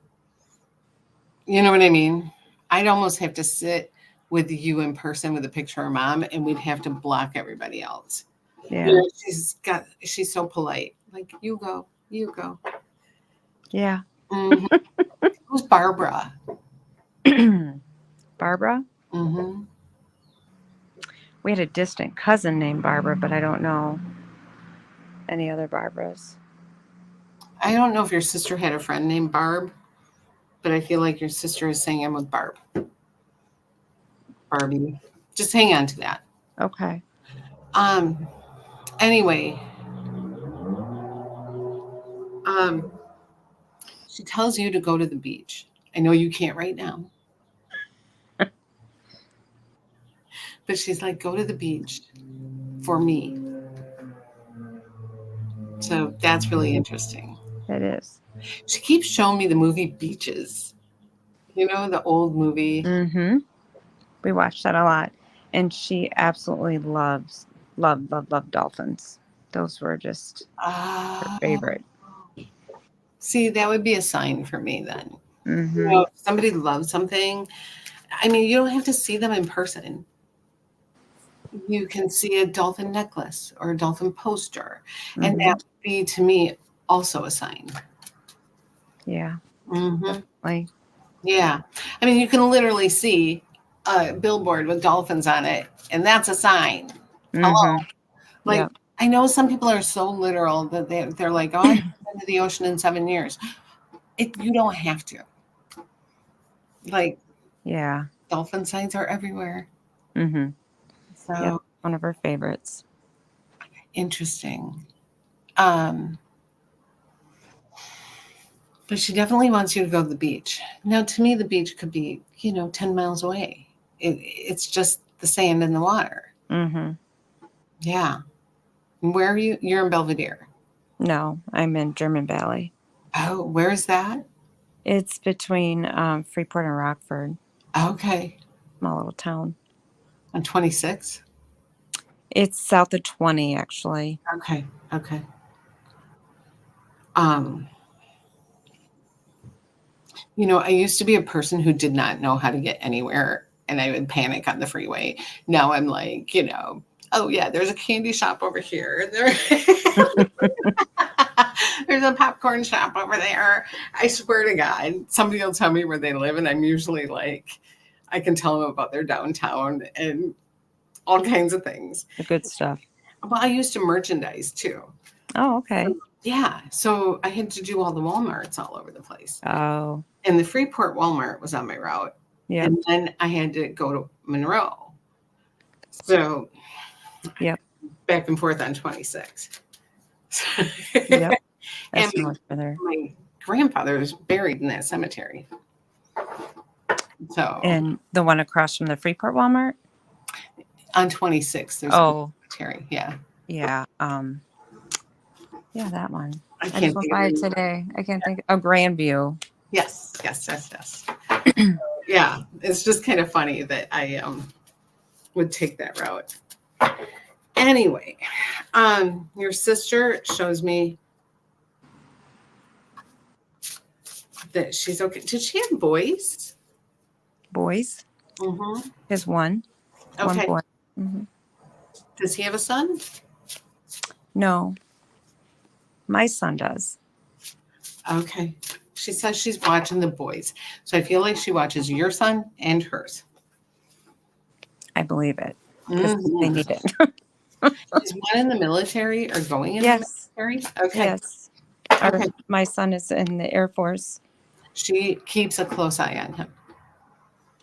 You know what I mean? I'd almost have to sit with you in person with a picture of mom, and we'd have to block everybody else. Yeah. You know, she's so polite. Like, you go. Yeah. Mhm. Who's Barbara? Barbara? Mm-hmm. We had a distant cousin named Barbara, but I don't know any other Barbaras. I don't know if your sister had a friend named Barb, but I feel like your sister is saying I'm with Barb. Barbie. Just hang on to that. Okay. Anyway, she tells you to go to the beach. I know you can't right now. But she's like, go to the beach for me. So that's really interesting. It is. She keeps showing me the movie Beaches. You know, the old movie. Mm-hmm. We watched that a lot. And she absolutely loved dolphins. Those were just her favorite. See, that would be a sign for me then. Mm-hmm. You know, if somebody loves something, I mean, you don't have to see them in person. You can see a dolphin necklace or a dolphin poster. Mm-hmm. And that would be, to me, also a sign. Yeah. Mm-hmm. Like, Yeah. I mean, you can literally see a billboard with dolphins on it, and that's a sign. Hello. mm-hmm. Like, Yep. I know some people are so literal that they're like, oh, I've been to the ocean in 7 years. You don't have to. Like, Yeah. dolphin signs are everywhere. Mm-hmm. So Yep. One of her favorites. interesting. But she definitely wants you to go to the beach. Now, to me, the beach could be, 10 miles away. It's just the sand and the water. Mm-hmm. Yeah. Where are you? You're in Belvedere. No, I'm in German Valley. Oh, where's that? It's between Freeport and Rockford. Okay. Small little town. On 26? It's south of 20, actually. Okay. I used to be a person who did not know how to get anywhere, and I would panic on the freeway. Now I'm like, oh yeah, there's a candy shop over here. There's a popcorn shop over there. I swear to God, somebody will tell me where they live, and I'm usually like, I can tell them about their downtown and all kinds of things. The good stuff. Well, I used to merchandise too. Oh, okay. Yeah. So I had to do all the Walmarts all over the place. Oh, And the Freeport Walmart was on my route. yeah. And then I had to go to Monroe. So Yep. back and forth on 26. Yep. That's And north of there. my grandfather was buried in that cemetery. So And the one across from the Freeport Walmart? on 26, there's Oh, a cemetery. Yeah. yeah. Yeah, that one. I I can't just went think by of it it. today. I can't think. Oh, Grandview. Yes. Yeah. It's just kind of funny that I would take that route. Anyway, your sister shows me that she's okay. Did she have boys? Boys. Mm-hmm. There's one. One Okay. boy. Hmm. Does he have a son? No. My son does. Okay. She says she's watching the boys. So I feel like she watches your son and hers. I believe it. 'Cause Mhm. they need it. Is one in the military or going in Yes. the military? Okay. Yes. Okay. My son is in the Air Force. She keeps a close eye on him.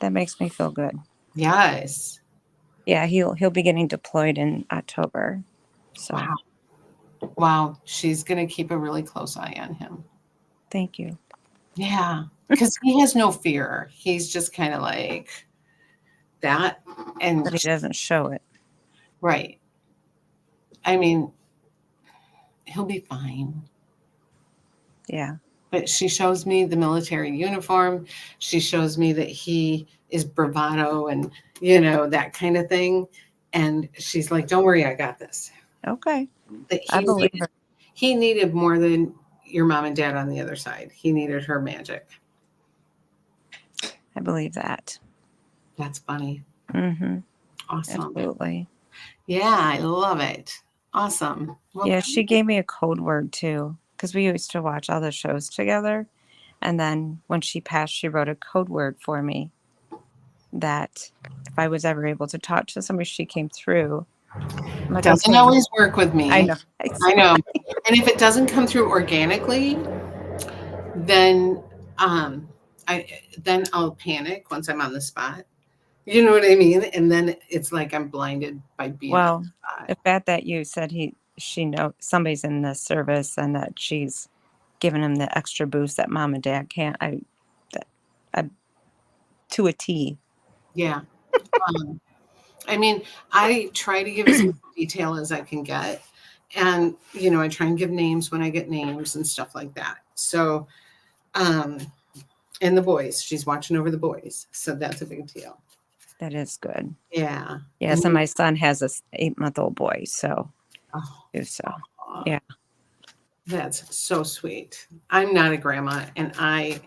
That makes me feel good. Yes. Yeah, he'll be getting deployed in October. So Wow. Wow. She's going to keep a really close eye on him. thank you. Yeah. Because he has no fear. He's just kind of like that. And But he doesn't show it. right. I mean, he'll be fine. Yeah. But she shows me the military uniform. She shows me that he is bravado and, that kind of thing. And she's like, don't worry, I got this. Okay. That I believe her. he needed more than your mom and dad on the other side. He needed her magic. I believe that. That's funny. Mm-hmm. Awesome. Absolutely. Yeah, I love it. Awesome. Well, Yeah, she gave me a code word too, because we used to watch all the shows together. And then when she passed, she wrote a code word for me that if I was ever able to talk to somebody, she came through. I'm like, doesn't okay. always work with me. I know. I know. And if it doesn't come through organically, then I'll panic once I'm on the spot. You know what I mean? And then it's like I'm blinded by being on Well, the spot. the fact that you said she know somebody's in the service and that she's giving him the extra boost that mom and dad can't, I to a T. Yeah. I mean, I try to give as much detail as I can get. And, I try and give names when I get names and stuff like that. So, and the boys, she's watching over the boys. So that's a big deal. That is good. Yeah. Yes, and my son has a 8-month-old boy, so Oh, Yeah. That's so sweet. I'm not a grandma, and I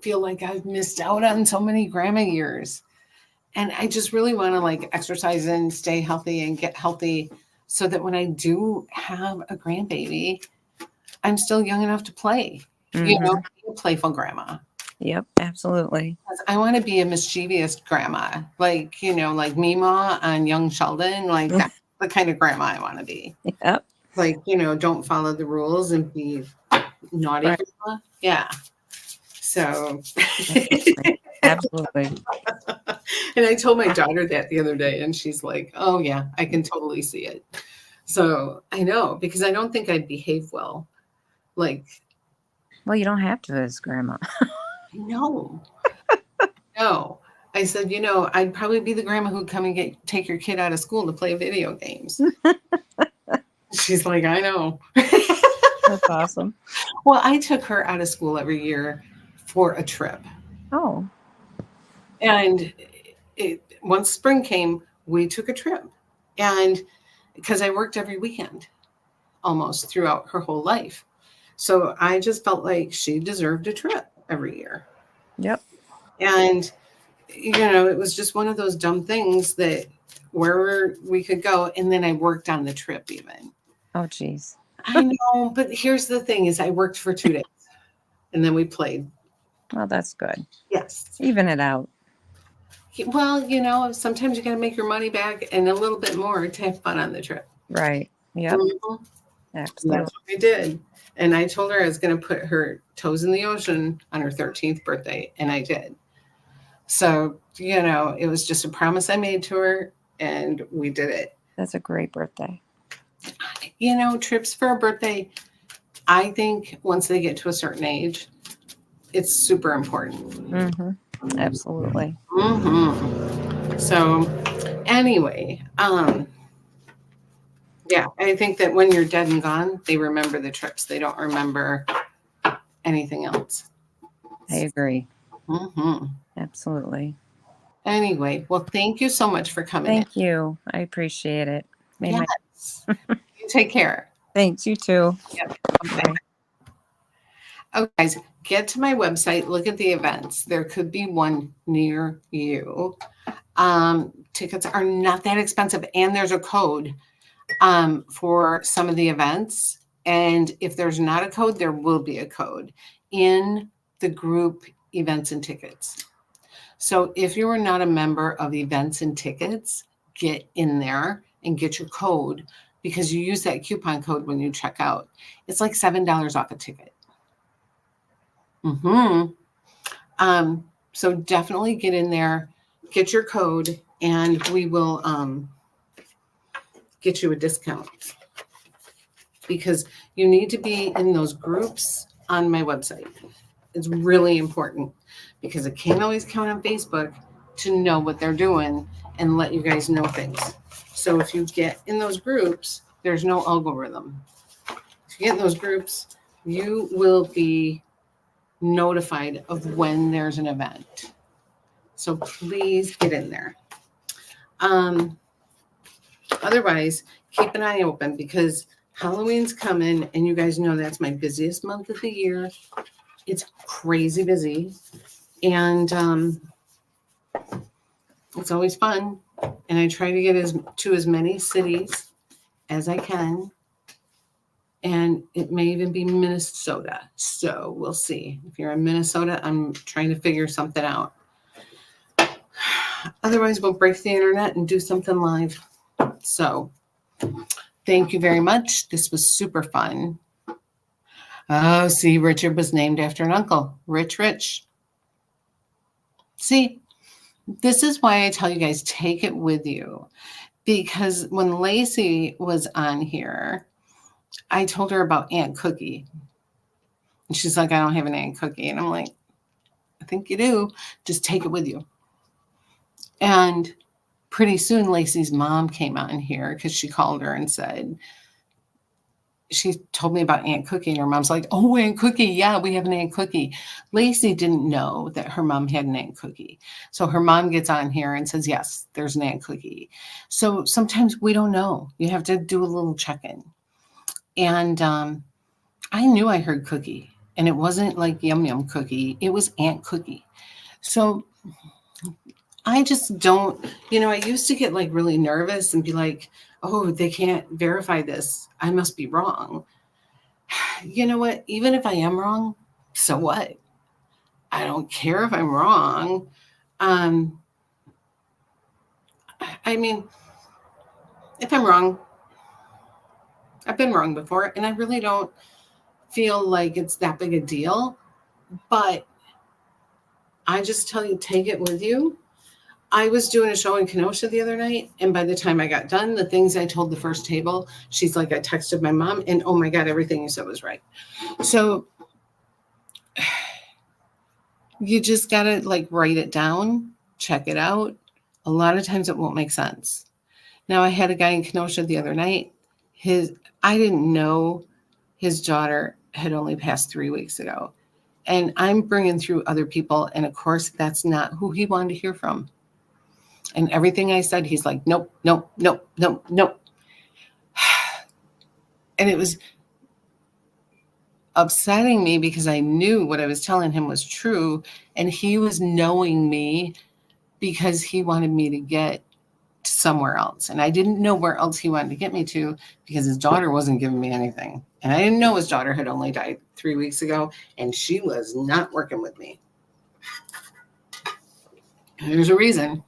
feel like I've missed out on so many grandma years. And I just really want to exercise and stay healthy and get healthy so that when I do have a grandbaby, I'm still young enough to play, be a playful grandma. Yep, absolutely. 'Cause I want to be a mischievous grandma, like Mima on Young Sheldon, that's the kind of grandma I want to be. Yep. Don't follow the rules and be naughty Right. grandma. Yeah. So Absolutely. and I told my daughter that the other day, and she's like, oh, yeah, I can totally see it. So I know, because I don't think I'd behave well. Well, you don't have to as grandma. No. No. I said, I'd probably be the grandma who'd come and take your kid out of school to play video games. She's like, I know. That's awesome. Well, I took her out of school every year for a trip. Oh, And once spring came, we took a trip. And because I worked every weekend almost throughout her whole life. So I just felt like she deserved a trip every year. yep. And, it was just one of those dumb things that wherever we could go. And then I worked on the trip even. Oh, geez. I know, but here's the thing is I worked for 2 days and then we played. Well, that's good. Yes. Even it out. Well, sometimes you got to make your money back and a little bit more to have fun on the trip. Right. Yep. Mhm. Absolutely. That's what I did. And I told her I was going to put her toes in the ocean on her 13th birthday. And I did. So, it was just a promise I made to her and we did it. That's a great birthday. Trips for a birthday, I think once they get to a certain age, it's super important. Mm-hmm. Absolutely. So anyway, yeah, I think that when you're dead and gone, they remember the trips. They don't remember anything else. I agree. Mm-hmm. Absolutely. Anyway, well, thank you so much for coming Thank you. I appreciate it. in. Yes. You take care. Thanks. You too. Yep. Bye. Okay, guys, get to my website, look at the events. There could be one near you. Tickets are not that expensive, and there's a code for some of the events. And if there's not a code, there will be a code in the group events and tickets. So if you are not a member of events and tickets, get in there and get your code because you use that coupon code when you check out. It's like $7 off a ticket. So definitely get in there, get your code, and we will get you a discount because you need to be in those groups on my website. It's really important because I can't always count on Facebook to know what they're doing and let you guys know things. So if you get in those groups, there's no algorithm. If you get in those groups, you will be notified of when there's an event. So please get in there. Otherwise, keep an eye open because Halloween's coming and you guys know that's my busiest month of the year. It's crazy busy and it's always fun. And I try to get to as many cities as I can. And it may even be Minnesota. So we'll see. If you're in Minnesota, I'm trying to figure something out. Otherwise, we'll break the internet and do something live. So thank you very much. This was super fun. Oh, see, Richard was named after an uncle. Rich. See, this is why I tell you guys, take it with you. Because when Lacey was on here, I told her about Aunt Cookie. And she's like, I don't have an Aunt Cookie. And I'm like, I think you do. Just take it with you. And pretty soon, Lacey's mom came on here because she called her and said, she told me about Aunt Cookie. And her mom's like, oh, Aunt Cookie. Yeah, we have an Aunt Cookie. Lacey didn't know that her mom had an Aunt Cookie. So her mom gets on here and says, yes, there's an Aunt Cookie. So sometimes we don't know. You have to do a little check-in. And I knew I heard Cookie. And it wasn't like Yum Yum Cookie. It was Aunt Cookie. So I just don't, I used to get like really nervous and be like, oh, they can't verify this. I must be wrong. You know what? Even if I am wrong, so what? I don't care if I'm wrong. I mean, if I'm wrong, I've been wrong before, and I really don't feel like it's that big a deal. But I just tell you, take it with you. I was doing a show in Kenosha the other night, and by the time I got done, the things I told the first table, she's like, I texted my mom, and oh my God, everything you said was right. So you just got to like write it down, check it out. A lot of times it won't make sense. Now, I had a guy in Kenosha the other night. I didn't know his daughter had only passed 3 weeks ago. And I'm bringing through other people. And of course, that's not who he wanted to hear from. And everything I said, he's like, nope. And it was upsetting me because I knew what I was telling him was true. And he was knowing me because he wanted me to get to somewhere else. And I didn't know where else he wanted to get me to because his daughter wasn't giving me anything. And I didn't know his daughter had only died 3 weeks ago. And she was not working with me. And there's a reason.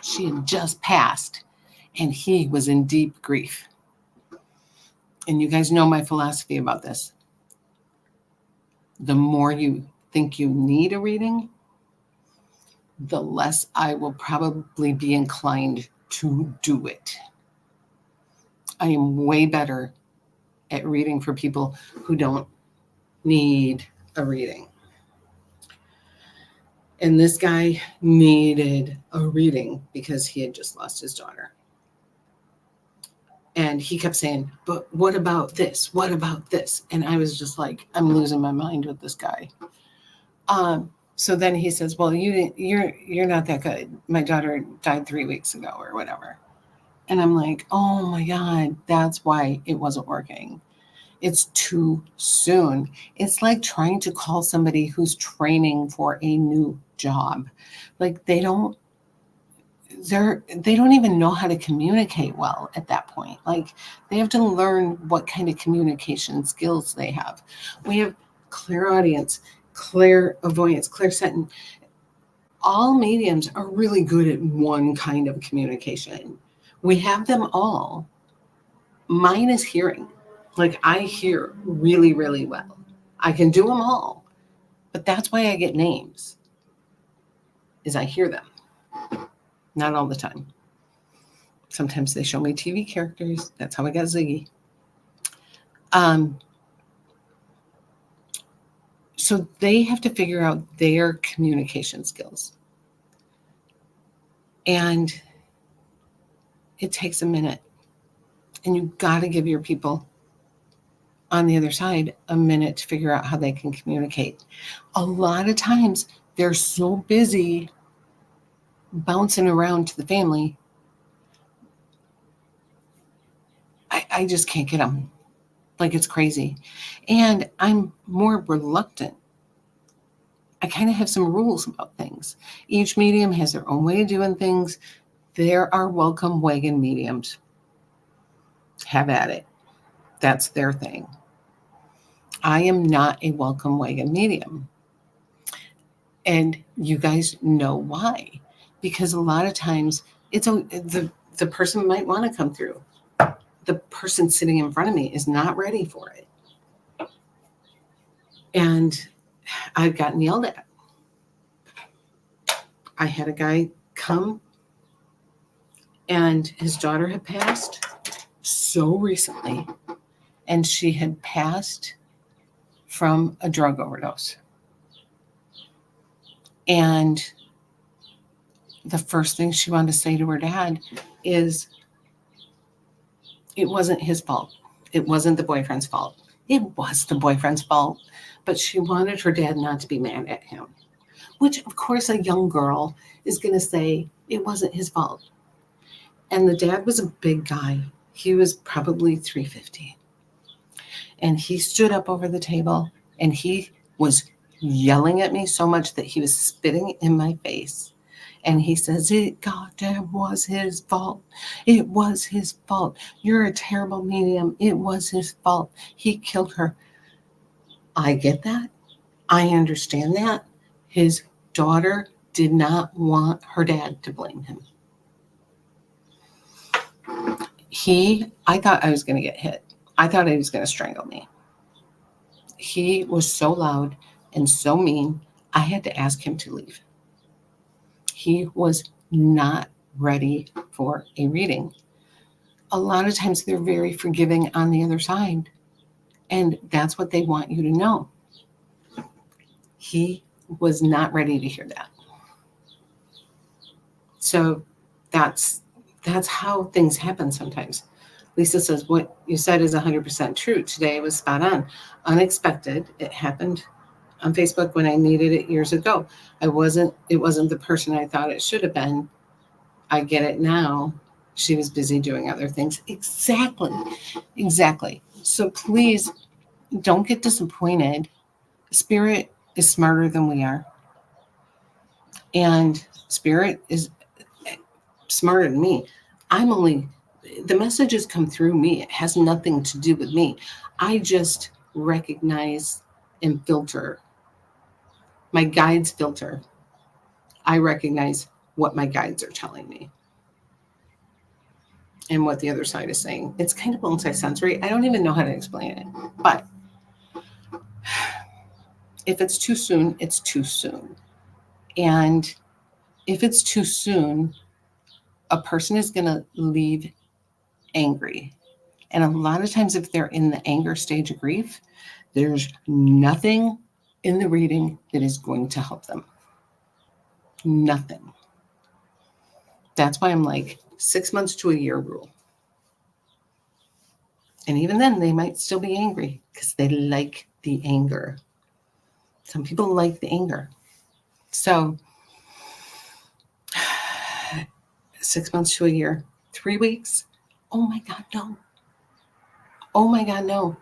She had just passed and he was in deep grief. And you guys know my philosophy about this. The more you think you need a reading, the less I will probably be inclined to do it. I am way better at reading for people who don't need a reading. And this guy needed a reading because he had just lost his daughter. And he kept saying, but what about this? What about this? And I was just like, I'm losing my mind with this guy. So then he says, well, you're not that good. My daughter died 3 weeks ago or whatever. And I'm like, oh my God, that's why it wasn't working. It's too soon. It's like trying to call somebody who's training for a new job. Like they don't even know how to communicate well at that point. Like they have to learn what kind of communication skills they have. We have clairaudience, clairvoyance, clairsentient. All mediums are really good at one kind of communication. We have them all. Mine is hearing. Like I hear really, really well. I can do them all. But that's why I get names, is I hear them. Not all the time. Sometimes they show me TV characters. That's how I got Ziggy. So they have to figure out their communication skills. And it takes a minute. And you've got to give your people on the other side a minute to figure out how they can communicate. A lot of times they're so busy bouncing around to the family, I just can't get them. Like, it's crazy. And I'm more reluctant. I kind of have some rules about things. Each medium has their own way of doing things. There are welcome wagon mediums. Have at it. That's their thing. I am not a welcome wagon medium. And you guys know why. Because a lot of times the person might want to come through. The person sitting in front of me is not ready for it. And I've gotten yelled at. I had a guy come and his daughter had passed so recently, and she had passed from a drug overdose. And the first thing she wanted to say to her dad is, it wasn't his fault. It wasn't the boyfriend's fault. It was the boyfriend's fault, but she wanted her dad not to be mad at him, which of course a young girl is going to say it wasn't his fault. And the dad was a big guy. He was probably 350. And he stood up over the table and he was yelling at me so much that he was spitting in my face. And he says, it goddamn was his fault. It was his fault. You're a terrible medium. It was his fault. He killed her. I get that. I understand that. His daughter did not want her dad to blame him. I thought I was going to get hit. I thought he was going to strangle me. He was so loud and so mean, I had to ask him to leave. He was not ready for a reading. A lot of times they're very forgiving on the other side, and that's what they want you to know. He was not ready to hear that. So that's how things happen sometimes. Lisa says, what you said is 100% true. Today was spot on. Unexpected. It happened on Facebook when I needed it years ago. It wasn't the person I thought it should have been. I get it now. She was busy doing other things. Exactly. So please don't get disappointed. Spirit is smarter than we are. And Spirit is smarter than me. The messages come through me. It has nothing to do with me. I just recognize and filter. My guides filter. I recognize what my guides are telling me and what the other side is saying. It's kind of multisensory. I don't even know how to explain it. But if it's too soon, it's too soon. And if it's too soon, a person is going to leave angry. And a lot of times if they're in the anger stage of grief, there's nothing in the reading that is going to help them. Nothing. That's why I'm like 6 months to a year rule. And even then, they might still be angry because they like the anger. Some people like the anger. So 6 months to a year, 3 weeks. Oh my God, no. Oh my God, no.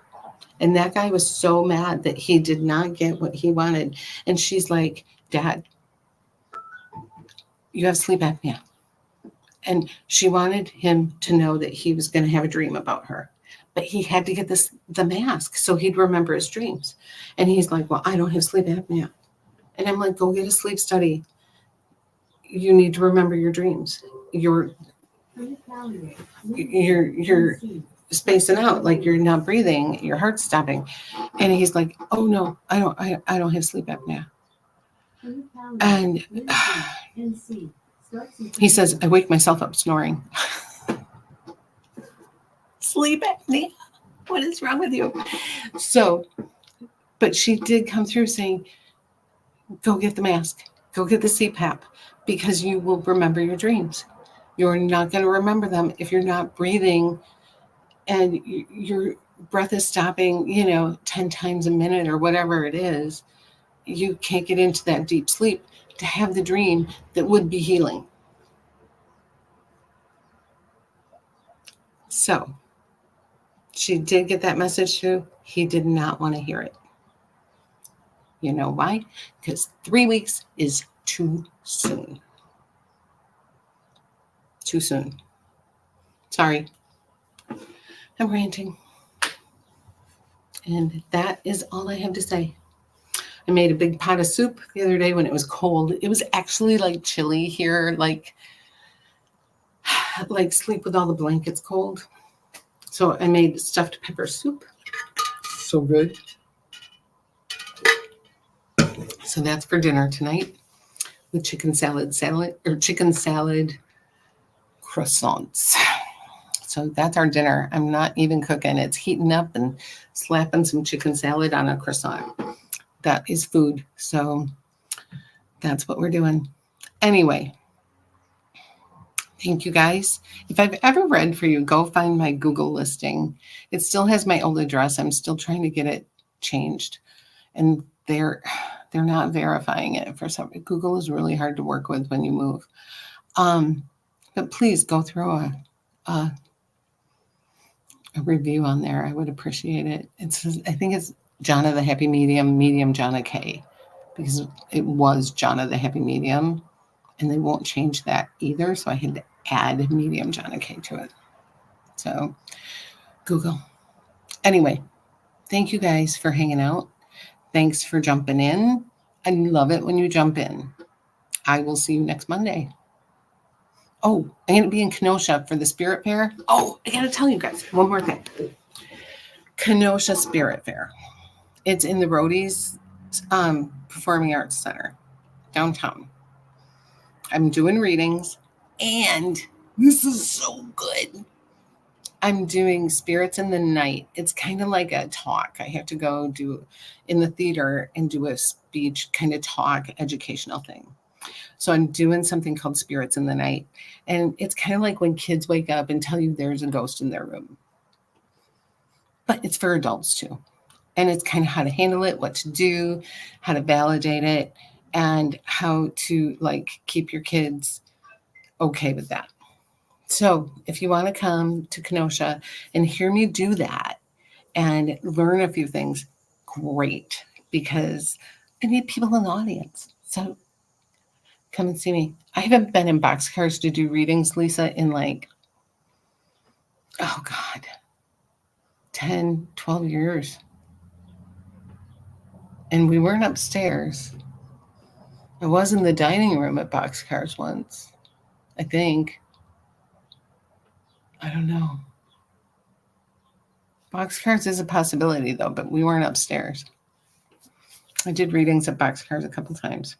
And that guy was so mad that he did not get what he wanted. And she's like, Dad, you have sleep apnea. And she wanted him to know that he was going to have a dream about her. But he had to get the mask so he'd remember his dreams. And he's like, well, I don't have sleep apnea. And I'm like, go get a sleep study. You need to remember your dreams. You're spacing out, like you're not breathing, your heart's stopping. And he's like, oh no, I don't have sleep apnea. And He says, I wake myself up snoring. Sleep apnea. What is wrong with you? So, but she did come through saying, go get the mask, go get the CPAP, because you will remember your dreams. You're not going to remember them if you're not breathing and your breath is stopping, 10 times a minute or whatever it is. You can't get into that deep sleep to have the dream that would be healing. So she did get that message through. He did not want to hear it. You know why? Because 3 weeks is too soon. Too soon. Sorry. I'm ranting. And that is all I have to say. I made a big pot of soup the other day when it was cold. It was actually like chilly here, like sleep with all the blankets cold. So I made stuffed pepper soup. So good. So that's for dinner tonight with chicken salad croissants. So that's our dinner. I'm not even cooking. It's heating up and slapping some chicken salad on a croissant. That is food. So that's what we're doing. Anyway, thank you guys. If I've ever read for you, go find my Google listing. It still has my old address. I'm still trying to get it changed. And they're not verifying it for some. Google is really hard to work with when you move. But please go through a review on there. I would appreciate it. I think it's Jonna the Happy Medium, Jonna K, because it was Jonna the Happy Medium, and they won't change that either. So I had to add Medium Jonna K to it. So Google. Anyway, thank you guys for hanging out. Thanks for jumping in. I love it when you jump in. I will see you next Monday. Oh, I'm going to be in Kenosha for the Spirit Fair. Oh, I got to tell you guys one more thing. Kenosha Spirit Fair. It's in the Rhodey's Performing Arts Center, downtown. I'm doing readings, and this is so good. I'm doing Spirits in the Night. It's kind of like a talk. I have to go do in the theater and do a speech, kind of talk, educational thing. So I'm doing something called Spirits in the Night. And it's kind of like when kids wake up and tell you there's a ghost in their room. But it's for adults too. And it's kind of how to handle it, what to do, how to validate it, and how to keep your kids okay with that. So if you want to come to Kenosha and hear me do that and learn a few things, great, because I need people in the audience. So come and see me. I haven't been in Boxcars to do readings, Lisa, in 10, 12 years. And we weren't upstairs. I was in the dining room at Boxcars once, I think. I don't know. Boxcars is a possibility, though, but we weren't upstairs. I did readings at Boxcars a couple times.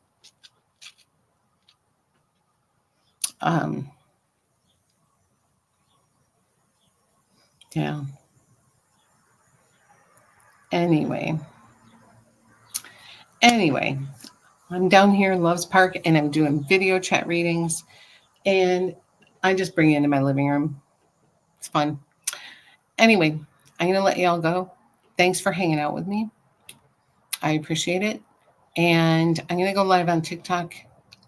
Yeah. Anyway, I'm down here in Loves Park, and I'm doing video chat readings, and I just bring it into my living room. It's fun. Anyway, I'm going to let y'all go. Thanks for hanging out with me. I appreciate it. And I'm going to go live on TikTok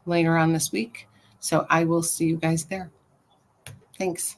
later on this week. So I will see you guys there. Thanks.